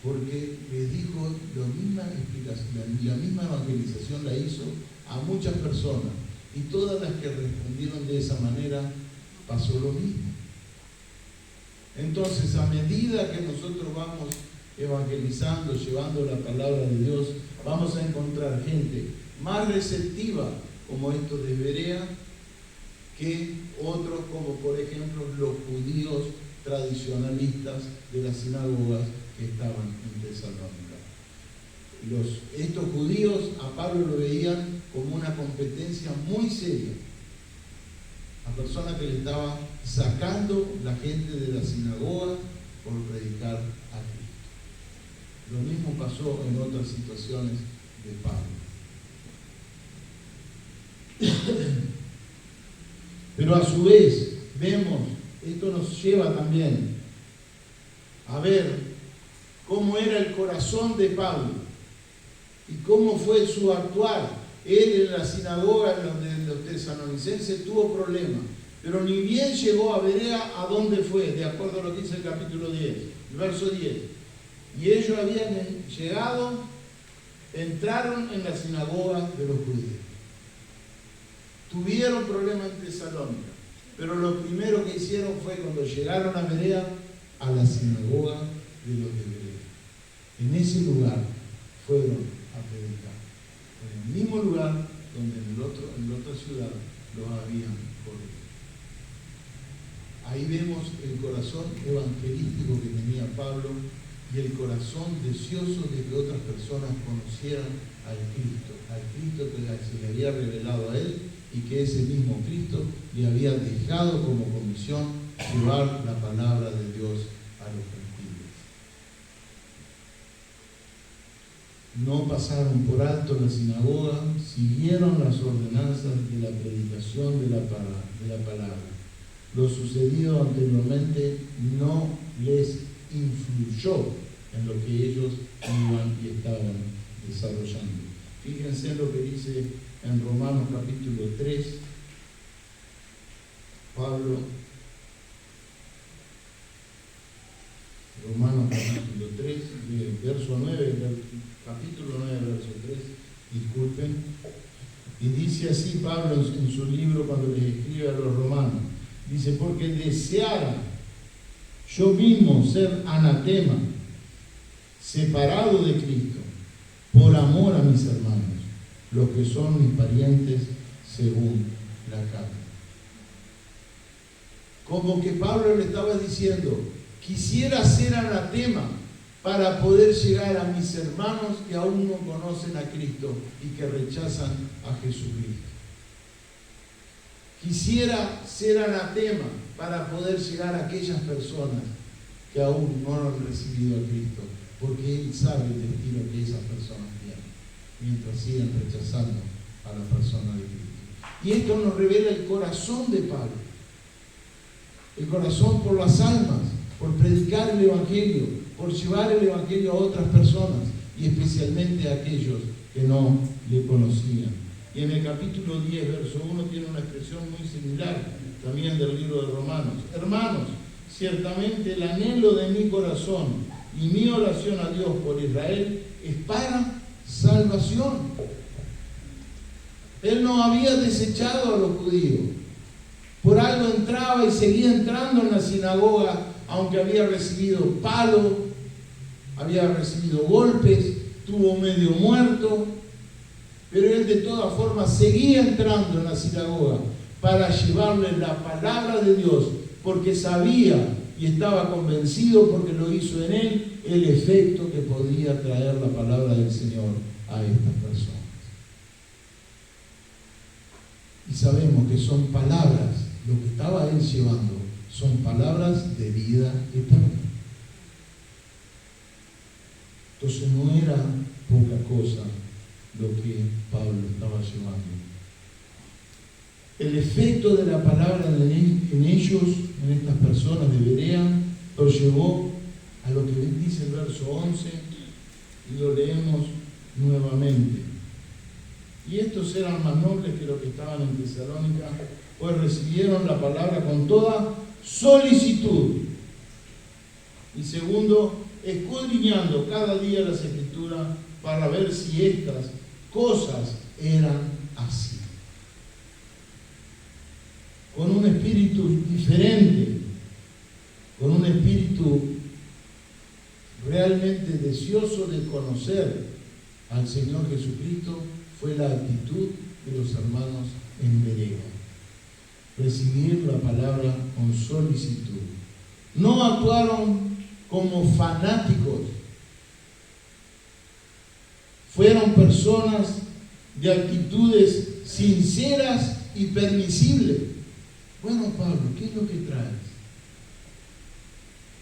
Porque les dijo la misma explicación, la misma evangelización la hizo a muchas personas, y todas las que respondieron de esa manera pasó lo mismo. Entonces, a medida que nosotros vamos evangelizando, llevando la palabra de Dios, vamos a encontrar gente más receptiva como estos de Berea que otros como por ejemplo los judíos tradicionalistas de las sinagogas que estaban en Tesalónica. Estos judíos a Pablo lo veían como una competencia muy seria. La persona que le estaba sacando la gente de la sinagoga por predicar a Cristo. Lo mismo pasó en otras situaciones de Pablo. Pero a su vez, vemos, esto nos lleva también a ver cómo era el corazón de Pablo y cómo fue su actuar. Él en la sinagoga de los tesalonicenses tuvo problemas, pero ni bien llegó a Berea, ¿a dónde fue? De acuerdo a lo que dice el capítulo 10, el verso 10. Y ellos habían llegado, entraron en la sinagoga de los judíos. Tuvieron problemas en Tesalónica, pero lo primero que hicieron fue cuando llegaron a Berea, a la sinagoga de los de Berea. En ese lugar fueron a predicar. En el mismo lugar donde en la otra ciudad los habían corrido. Ahí vemos el corazón evangelístico que tenía Pablo y el corazón deseoso de que otras personas conocieran al Cristo que se le había revelado a él y que ese mismo Cristo le había dejado como comisión llevar la palabra de Dios a los gentiles. No pasaron por alto la sinagoga, siguieron las ordenanzas de la predicación de la palabra. Lo sucedido anteriormente no les influyó en lo que ellos iban y estaban desarrollando. Fíjense lo que dice en Romanos capítulo 3, Pablo, Romanos capítulo 3, verso 9, capítulo 9, verso 3, disculpen, y dice así Pablo en su libro cuando les escribe a los romanos, dice, porque deseara yo mismo ser anatema, separado de Cristo, por amor a mis hermanos, los que son mis parientes según la carne. Como que Pablo le estaba diciendo, quisiera ser anatema para poder llegar a mis hermanos que aún no conocen a Cristo y que rechazan a Jesucristo. Quisiera ser anatema para poder llegar a aquellas personas que aún no han recibido a Cristo, porque Él sabe el destino que esas personas tienen, mientras sigan rechazando a la persona de Cristo. Y esto nos revela el corazón de Pablo, el corazón por las almas, por predicar el Evangelio, por llevar el Evangelio a otras personas, y especialmente a aquellos que no le conocían. Y en el capítulo 10, verso 1, tiene una expresión muy similar, también del libro de Romanos. Hermanos, ciertamente el anhelo de mi corazón y mi oración a Dios por Israel es para salvación. Él no había desechado a los judíos. Por algo entraba y seguía entrando en la sinagoga, aunque había recibido palo, había recibido golpes, estuvo medio muerto, pero él de todas formas seguía entrando en la sinagoga para llevarle la palabra de Dios, porque sabía y estaba convencido, porque lo hizo en él, el efecto que podía traer la palabra del Señor a estas personas. Y sabemos que son palabras, lo que estaba él llevando, son palabras de vida eterna. Entonces no era poca cosa lo que Pablo estaba llevando. El efecto de la palabra en ellos, en estas personas de Berea, los llevó a lo que dice el verso 11, y lo leemos nuevamente. Y estos eran más nobles que los que estaban en Tesalónica, pues recibieron la palabra con toda solicitud. Y segundo, escudriñando cada día las Escrituras para ver si estas cosas eran así. Con un espíritu diferente, con un espíritu realmente deseoso de conocer al Señor Jesucristo fue la actitud de los hermanos en Berea. Recibir la palabra con solicitud. No actuaron como fanáticos. Fueron personas de actitudes sinceras y permisibles. Bueno, Pablo, ¿qué es lo que traes?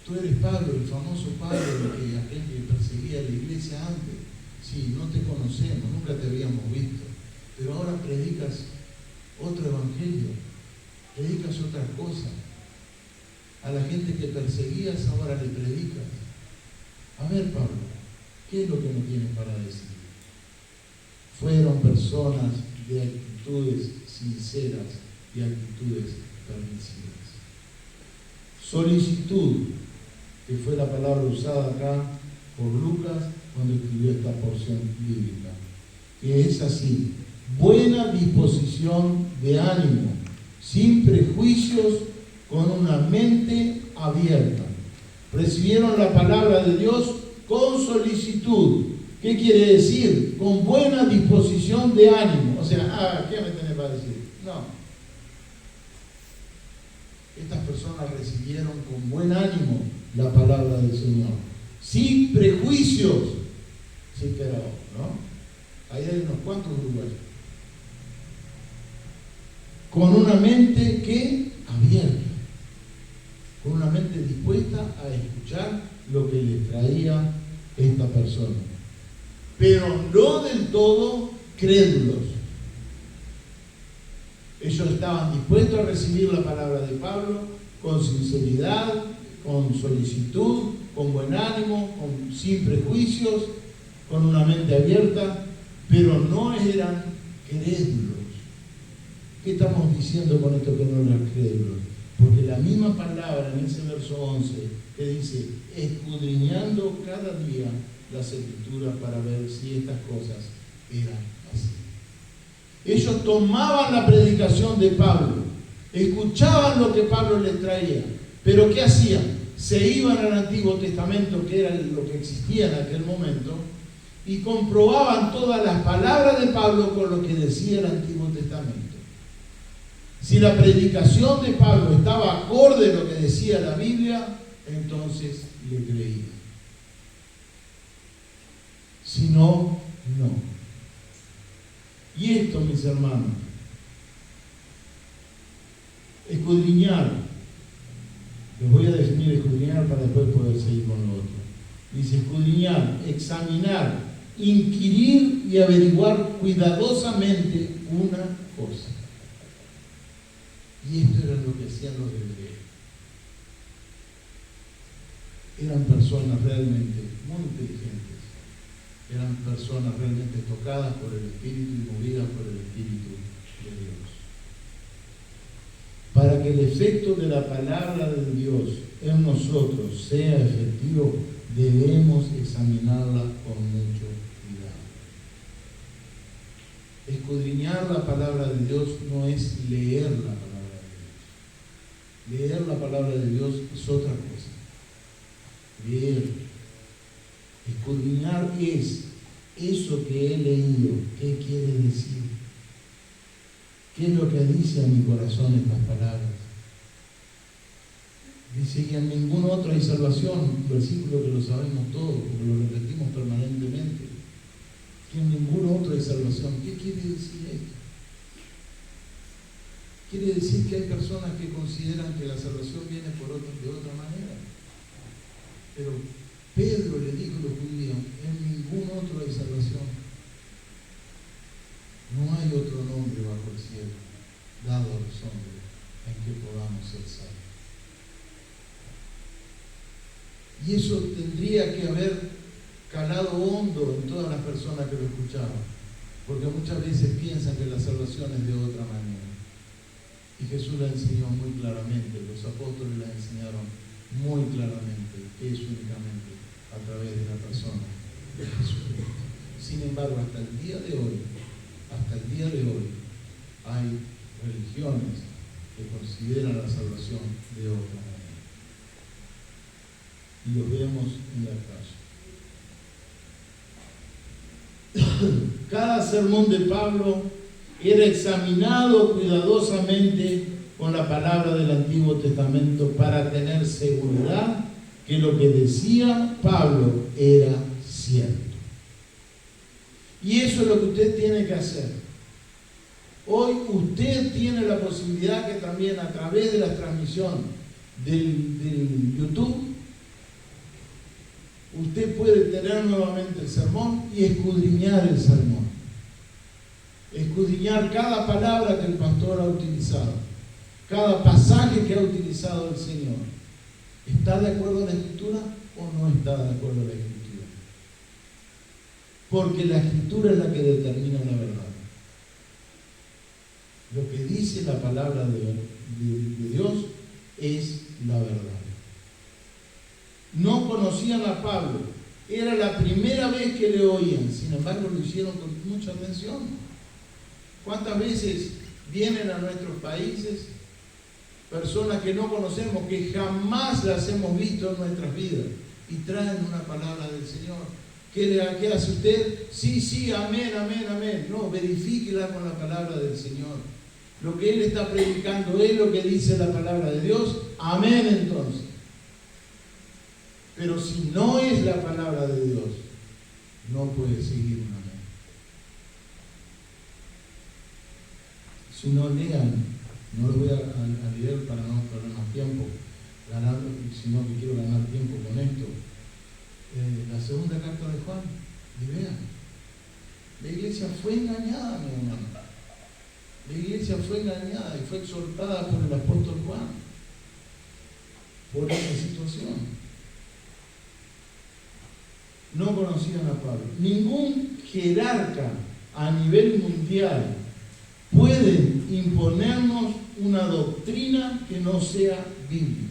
Tú eres Pablo, el famoso Pablo, aquel que perseguía a la iglesia antes. Sí, no te conocemos, nunca te habíamos visto, pero ahora predicas otro evangelio, predicas otra cosa. A la gente que perseguías ahora le predicas. A ver, Pablo, ¿qué es lo que me tienes para decir? Fueron personas de actitudes sinceras y actitudes permisivas. Solicitud, que fue la palabra usada acá por Lucas cuando escribió esta porción bíblica, que es así: buena disposición de ánimo, sin prejuicios, con una mente abierta. Recibieron la palabra de Dios con solicitud. ¿Qué quiere decir? Con buena disposición de ánimo. O sea, ¿qué me tenés para decir? No. Estas personas recibieron con buen ánimo la palabra del Señor, sin prejuicios. Sí, pero, ¿no? Ahí hay unos cuantos uruguayos. Con una mente que abierta, con una mente dispuesta a escuchar lo que les traía esta persona, pero no del todo crédulos. Ellos estaban dispuestos a recibir la palabra de Pablo con sinceridad, con solicitud, con buen ánimo, sin prejuicios, con una mente abierta, pero no eran crédulos. ¿Qué estamos diciendo con esto que no eran crédulos? Porque la misma palabra en ese verso 11 que dice, escudriñando cada día las escrituras para ver si estas cosas eran así. Ellos tomaban la predicación de Pablo, escuchaban lo que Pablo les traía, pero ¿qué hacían? Se iban al Antiguo Testamento, que era lo que existía en aquel momento, y comprobaban todas las palabras de Pablo con lo que decía el Antiguo Testamento. Si la predicación de Pablo estaba acorde a lo que decía la Biblia, entonces le creían. Si no, no. Y esto, mis hermanos, escudriñar, les voy a definir escudriñar para después poder seguir con lo otro. Dice escudriñar, examinar, inquirir y averiguar cuidadosamente una cosa. Y esto era lo que hacían los de Berea. Eran personas realmente muy inteligentes. Eran personas realmente tocadas por el Espíritu y movidas por el Espíritu de Dios. Para que el efecto de la palabra de Dios en nosotros sea efectivo, debemos examinarla con mucho cuidado. Escudriñar la palabra de Dios no es leer la palabra de Dios. Leer la palabra de Dios es otra cosa. Leer. Escudriñar es eso que he leído, ¿qué quiere decir? ¿Qué es lo que dice a mi corazón estas palabras? Dice que en ningún otro hay salvación, un versículo que lo sabemos todos, porque lo repetimos permanentemente. Que en ningún otro hay salvación. ¿Qué quiere decir esto? Quiere decir que hay personas que consideran que la salvación viene de otra manera. Pero Pedro le dijo a los judíos, en ningún otro hay salvación. No hay otro nombre bajo el cielo dado a los hombres en que podamos ser salvos. Y eso tendría que haber calado hondo en todas las personas que lo escuchaban, porque muchas veces piensan que la salvación es de otra manera. Y Jesús la enseñó muy claramente, los apóstoles la enseñaron muy claramente, que es únicamente a través de la persona de Jesucristo. Sin embargo, hasta el día de hoy, hay religiones que consideran la salvación de otra manera. y los vemos en la calle. Cada sermón de Pablo era examinado cuidadosamente con la palabra del Antiguo Testamento para tener seguridad que lo que decía Pablo era cierto. Y eso es lo que usted tiene que hacer. Hoy usted tiene la posibilidad que también a través de la transmisión del YouTube, usted puede tener nuevamente el sermón y escudriñar el sermón. Escudriñar cada palabra que el pastor ha utilizado, cada pasaje que ha utilizado el Señor. ¿Está de acuerdo a la Escritura o no está de acuerdo a la Escritura? Porque la Escritura es la que determina la verdad. Lo que dice la palabra de Dios es la verdad. No conocían a Pablo, era la primera vez que le oían, sin embargo lo hicieron con mucha atención. ¿Cuántas veces vienen a nuestros países personas que no conocemos, que jamás las hemos visto en nuestras vidas, y traen una palabra del Señor? ¿Qué hace usted? Sí, amén, amén, amén. No, verifíquela con la palabra del Señor. Lo que Él está predicando es lo que dice la palabra de Dios. Amén, entonces. Pero si no es la palabra de Dios, no puede seguir un amén. Si no lean, no lo voy a leer para no perder más tiempo, sino que quiero ganar tiempo con esto. La segunda carta de Juan, y vean, la iglesia fue engañada, mi hermano. La iglesia fue engañada y fue exhortada por el apóstol Juan por esta situación. No conocían a Pablo. Ningún jerarca a nivel mundial puede imponernos una doctrina que no sea bíblica.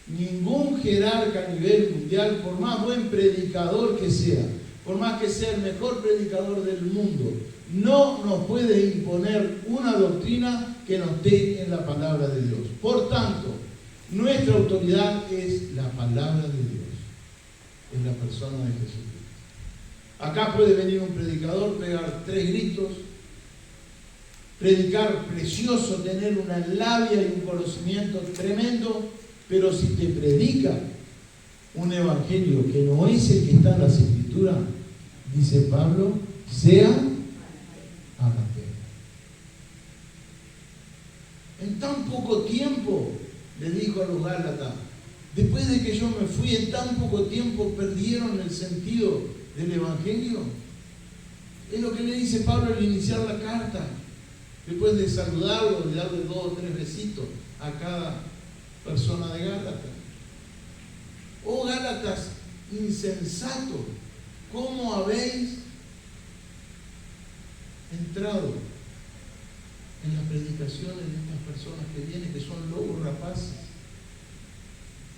Ningún jerarca a nivel mundial, por más buen predicador que sea, por más que sea el mejor predicador del mundo, no nos puede imponer una doctrina que no esté en la palabra de Dios. Por tanto, nuestra autoridad es la palabra de Dios, es la persona de Jesucristo. Acá puede venir un predicador, pegar 3 gritos, predicar precioso, tener una labia y un conocimiento tremendo, pero si te predica un evangelio que no es el que está en las Escrituras, dice Pablo, sea anatema. En tan poco tiempo, le dijo a los Gálatas, después de que yo me fui, en tan poco tiempo perdieron el sentido del evangelio. Es lo que le dice Pablo al iniciar la carta. Después de saludarlo, de darle 2 o 3 besitos a cada persona de Gálatas. Oh Gálatas, insensato, ¿cómo habéis entrado en las predicaciones de estas personas que vienen, que son lobos rapaces?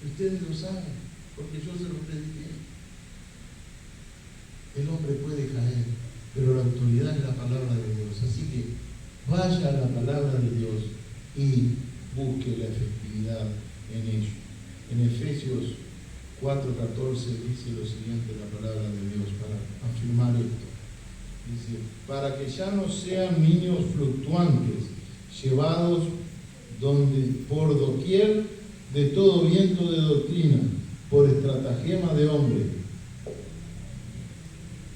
Ustedes lo saben, porque yo se los prediqué. El hombre puede caer, pero la autoridad es la palabra de Dios. Así que vaya a la palabra de Dios y busque la efectividad en ello. En Efesios 4:14 dice lo siguiente la palabra de Dios para afirmar esto. Dice, para que ya no sean niños fluctuantes, llevados por doquier de todo viento de doctrina, por estratagema de hombre,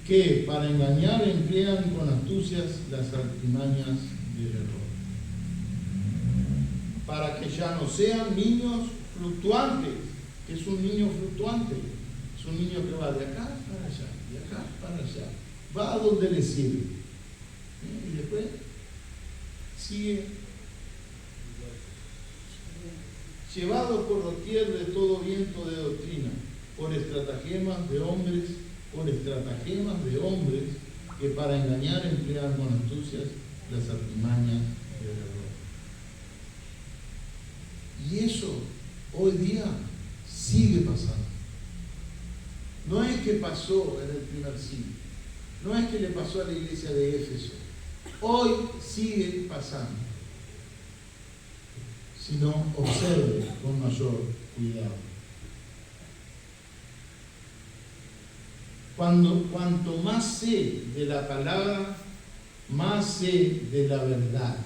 que para engañar emplean con astucias las artimañas del error. Para que ya no sean niños fluctuantes. ¿Qué es un niño fluctuante? Es un niño que va de acá para allá, de acá para allá. Va a donde le sirve. Y después sigue. Llevado por doquier de todo viento de doctrina, por estratagemas de hombres, que para engañar emplean con astucias las artimañas del error. Y eso hoy día sigue pasando. No es que pasó en el primer siglo, no es que le pasó a la iglesia de Éfeso, hoy sigue pasando. Si no, observe con mayor cuidado. Cuanto más sé de la palabra, más sé de la verdad.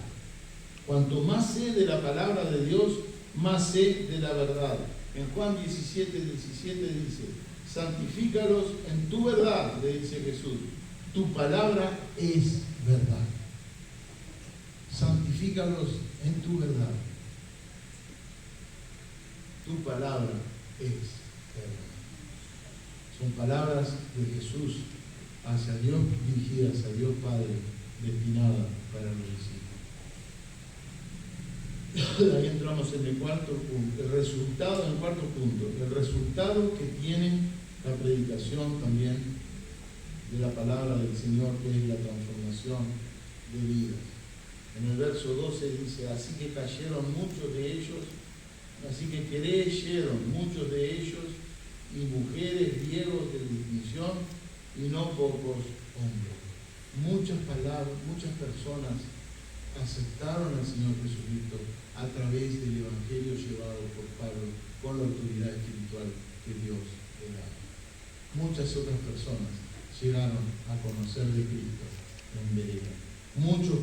Cuanto más sé de la palabra de Dios, más sé de la verdad. En Juan 17:17 dice: santifícalos en tu verdad, le dice Jesús. Tu palabra es verdad. Santifícalos en tu verdad. Tu palabra es verdad. Son palabras de Jesús hacia Dios, dirigidas a Dios Padre, destinadas para los discípulos. Ahí entramos en el cuarto punto. El cuarto punto, el resultado que tiene la predicación también de la palabra del Señor, que es la transformación de vidas. En el verso 12 dice: así que creyeron muchos de ellos, y mujeres, griegos de distinción, y no pocos hombres. Muchas personas aceptaron al Señor Jesucristo a través del Evangelio llevado por Pablo con la autoridad espiritual que Dios le da. Muchas otras personas llegaron a conocer de Cristo en Berea. Muchos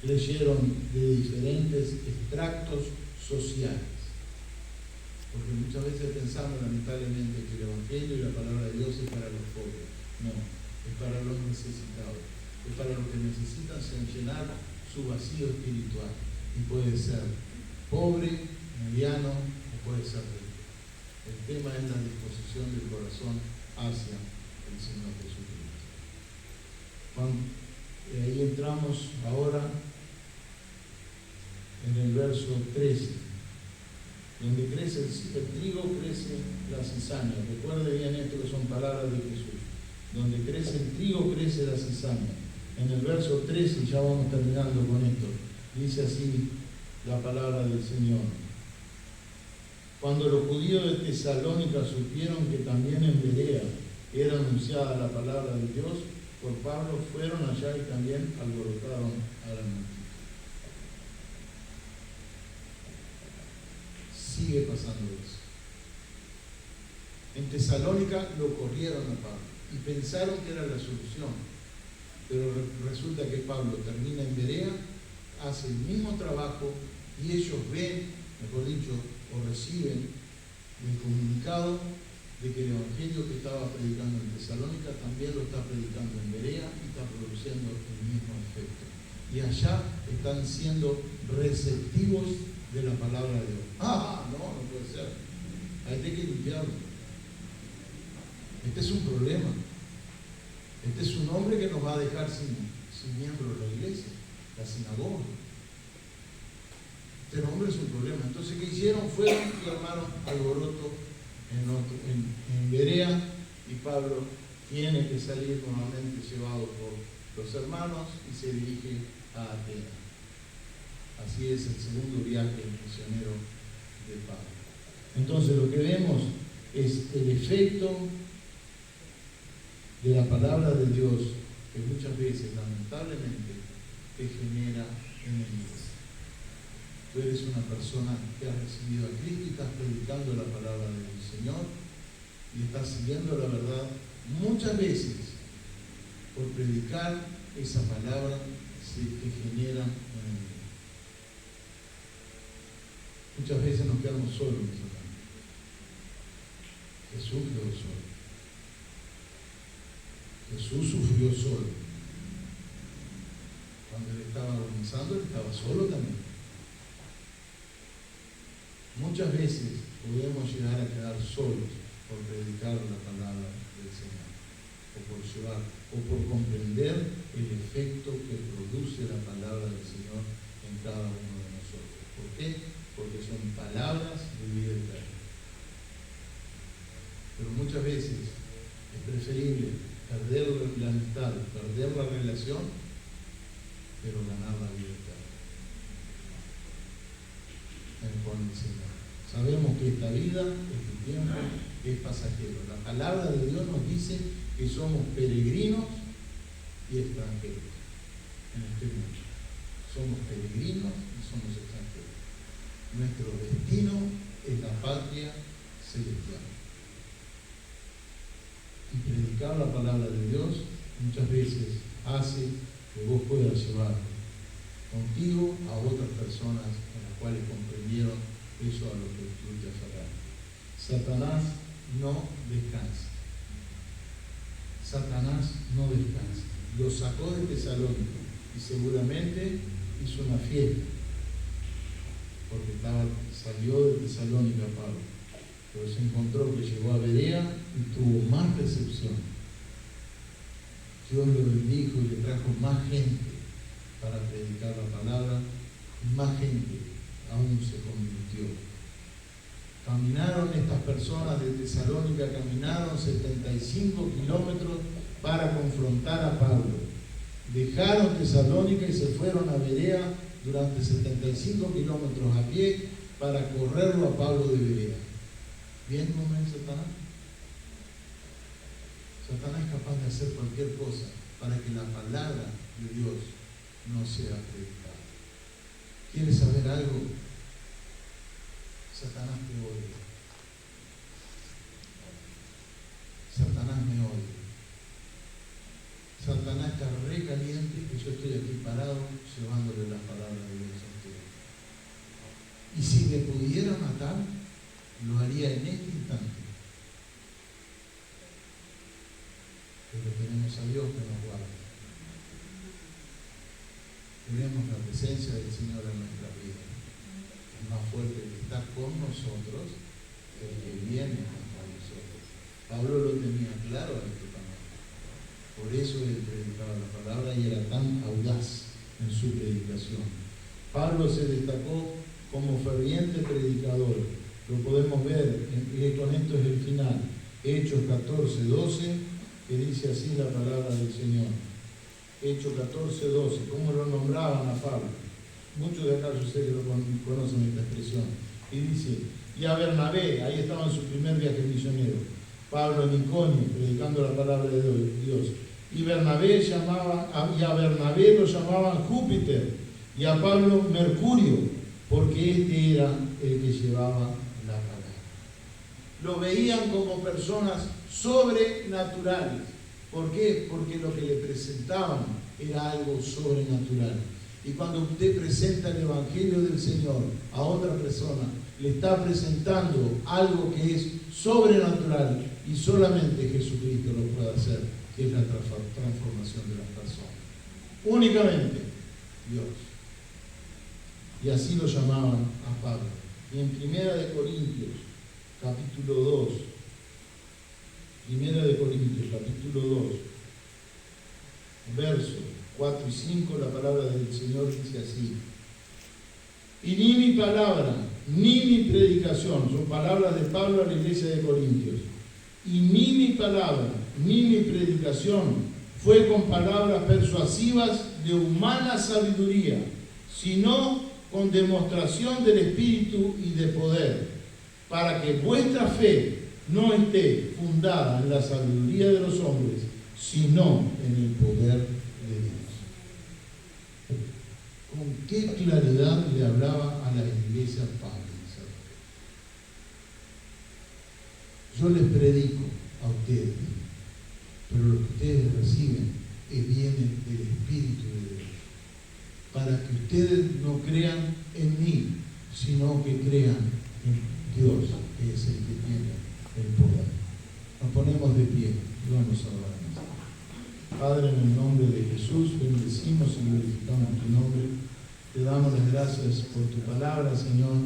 leyeron de diferentes extractos sociales. Porque muchas veces pensamos lamentablemente que el Evangelio y la palabra de Dios es para los pobres. No, es para los necesitados. Es para los que necesitan llenar su vacío espiritual. Y puede ser pobre, mediano o puede ser rico. El tema es la disposición del corazón hacia el Señor Jesucristo. Ahí entramos ahora en el verso 13. Donde crece el trigo, crece la cizaña. Recuerde bien esto, que son palabras de Jesús. Donde crece el trigo, crece la cizaña. En el verso 13, ya vamos terminando con esto, dice así la palabra del Señor: cuando los judíos de Tesalónica supieron que también en Berea era anunciada la palabra de Dios por Pablo, fueron allá y también alborotaron a la multitud. Sigue pasando eso. En Tesalónica lo corrieron a Pablo y pensaron que era la solución, pero resulta que Pablo termina en Berea, hace el mismo trabajo y ellos ven, mejor dicho, o reciben el comunicado de que el evangelio que estaba predicando en Tesalónica también lo está predicando en Berea y está produciendo el mismo efecto. Y allá están siendo receptivos de la palabra de Dios. No puede ser. Hay que limpiarlo. Este es un problema. Este es un hombre que nos va a dejar sin miembros de la iglesia, la sinagoga. Este hombre es un problema. Entonces, ¿qué hicieron? Fueron y armaron alboroto en Berea, y Pablo tiene que salir nuevamente llevado por los hermanos y se dirige a Atenas. Así es el segundo viaje misionero de Pablo. Entonces lo que vemos es el efecto de la palabra de Dios, que muchas veces, lamentablemente, te genera enemigos. Tú eres una persona que ha recibido a Cristo y estás predicando la palabra del Señor y estás siguiendo la verdad. Muchas veces, por predicar esa palabra, se te genera enemigos. Muchas veces nos quedamos solos, mis hermanos. Jesús quedó solo. Jesús sufrió solo. Cuando él estaba agonizando, él estaba solo también. Muchas veces podemos llegar a quedar solos por predicar la palabra del Señor, o por llevar, o por comprender el efecto que produce la palabra del Señor en cada uno de nosotros. ¿Por qué? Porque son palabras de vida eterna. Pero muchas veces es preferible perder la amistad, perder la relación, pero ganar la vida eterna con el Señor. Sabemos que esta vida, este tiempo, es pasajero. La palabra de Dios nos dice que somos peregrinos y extranjeros en este mundo. Somos peregrinos y somos extranjeros. Nuestro destino es la patria celestial. Y predicar la palabra de Dios muchas veces hace que vos puedas llevar contigo a otras personas en las cuales comprendieron eso a lo que tú te aferraste. Satanás no descansa. Satanás no descansa. Lo sacó de Tesalónica y seguramente hizo una fiesta, porque salió de Tesalónica Pablo, pero se encontró que llegó a Berea y tuvo más recepción. Dios lo bendijo y le trajo más gente para predicar la palabra, y más gente aún se convirtió. Caminaron estas personas de Tesalónica, caminaron 75 kilómetros para confrontar a Pablo. Dejaron Tesalónica y se fueron a Berea durante 75 kilómetros a pie para correrlo a Pablo de Berea. ¿Bien cómo es Satanás? Satanás es capaz de hacer cualquier cosa para que la palabra de Dios no sea predicada. ¿Quieres saber algo? Satanás te odia. Satanás me odia. Satanás está re caliente que yo estoy aquí parado llevándole la palabra de Dios a ustedes. Y si me pudiera matar, lo haría en este instante. Pero tenemos a Dios que nos guarda. Tenemos la presencia del Señor en nuestra vida. Es más fuerte que está con nosotros que el que viene contra nosotros. Pablo lo tenía claro en este pasaje. Por eso él predicaba la palabra y era tan audaz en su predicación. Pablo se destacó como ferviente predicador. Lo podemos ver, con esto es el final. Hechos 14:12, que dice así la palabra del Señor. Hechos 14:12, ¿cómo lo nombraban a Pablo? Muchos de acá yo sé que lo conocen esta expresión. Y dice, y a Bernabé, ahí estaba en su primer viaje misionero, Pablo en Iconio, predicando la palabra de Dios. Y a Bernabé lo llamaban Júpiter, y a Pablo Mercurio, porque este era el que llevaba la palabra. Lo veían como personas sobrenaturales. ¿Por qué? Porque lo que le presentaban era algo sobrenatural. Y cuando usted presenta el Evangelio del Señor a otra persona, le está presentando algo que es sobrenatural y solamente Jesucristo lo puede hacer, que es la transformación de las personas. Únicamente Dios. Y así lo llamaban a Pablo. Y en 1 Corintios, capítulo 2, 1 Corintios, capítulo 2, versos 4 y 5, la palabra del Señor dice así: y ni mi palabra, ni mi predicación, son palabras de Pablo a la iglesia de Corintios, y ni mi palabra, ni mi predicación fue con palabras persuasivas de humana sabiduría, sino con demostración del Espíritu y de poder, para que vuestra fe no esté fundada en la sabiduría de los hombres, sino en el poder de Dios. ¿Con qué claridad le hablaba a la iglesia Pablo? Yo les predico a ustedes, pero lo que ustedes reciben viene del Espíritu de Dios, para que ustedes no crean en mí, sino que crean en Dios, que es el que tiene el poder. Nos ponemos de pie y vamos a orar. Padre, en el nombre de Jesús, bendecimos y glorificamos tu nombre. Te damos las gracias por tu palabra, Señor.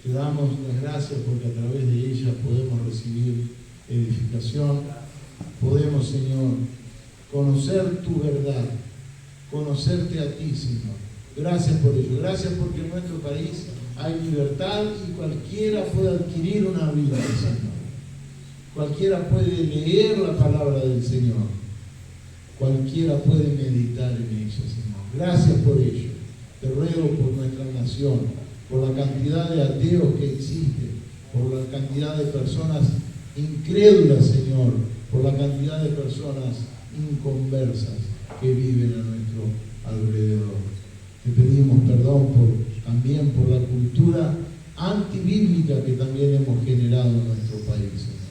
Te damos las gracias porque a través de ella podemos recibir edificación. Podemos, Señor, conocer tu verdad, conocerte a ti, Señor. Gracias por ello. Gracias porque en nuestro país hay libertad y cualquiera puede adquirir una Biblia, Señor. Cualquiera puede leer la palabra del Señor. Cualquiera puede meditar en ella, Señor. Gracias por ello. Te ruego por nuestra nación, por la cantidad de ateos que existen, por la cantidad de personas incrédulas, Señor, por la cantidad de personas inconversas que viven a nuestro alrededor. Te pedimos perdón también por la cultura antibíblica que también hemos generado en nuestro país, Señor.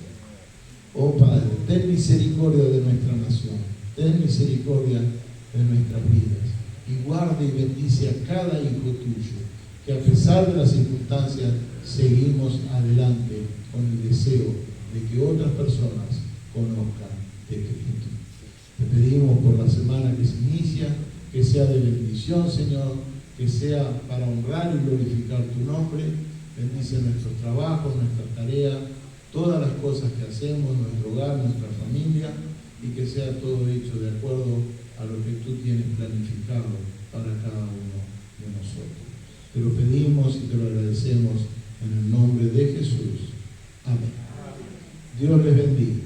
Oh Padre, ten misericordia de nuestra nación, ten misericordia de nuestras vidas y guarda y bendice a cada hijo tuyo, que a pesar de las circunstancias seguimos adelante con el deseo de que otras personas conozcan de Cristo. Te pedimos por la semana que se inicia, que sea de bendición, Señor, que sea para honrar y glorificar tu nombre. Bendice nuestros trabajos, nuestras tareas, todas las cosas que hacemos, nuestro hogar, nuestra familia, y que sea todo hecho de acuerdo a lo que tú tienes planificado para cada uno de nosotros. Te lo pedimos y te lo agradecemos en el nombre de Jesús. Amén. Dios les bendiga.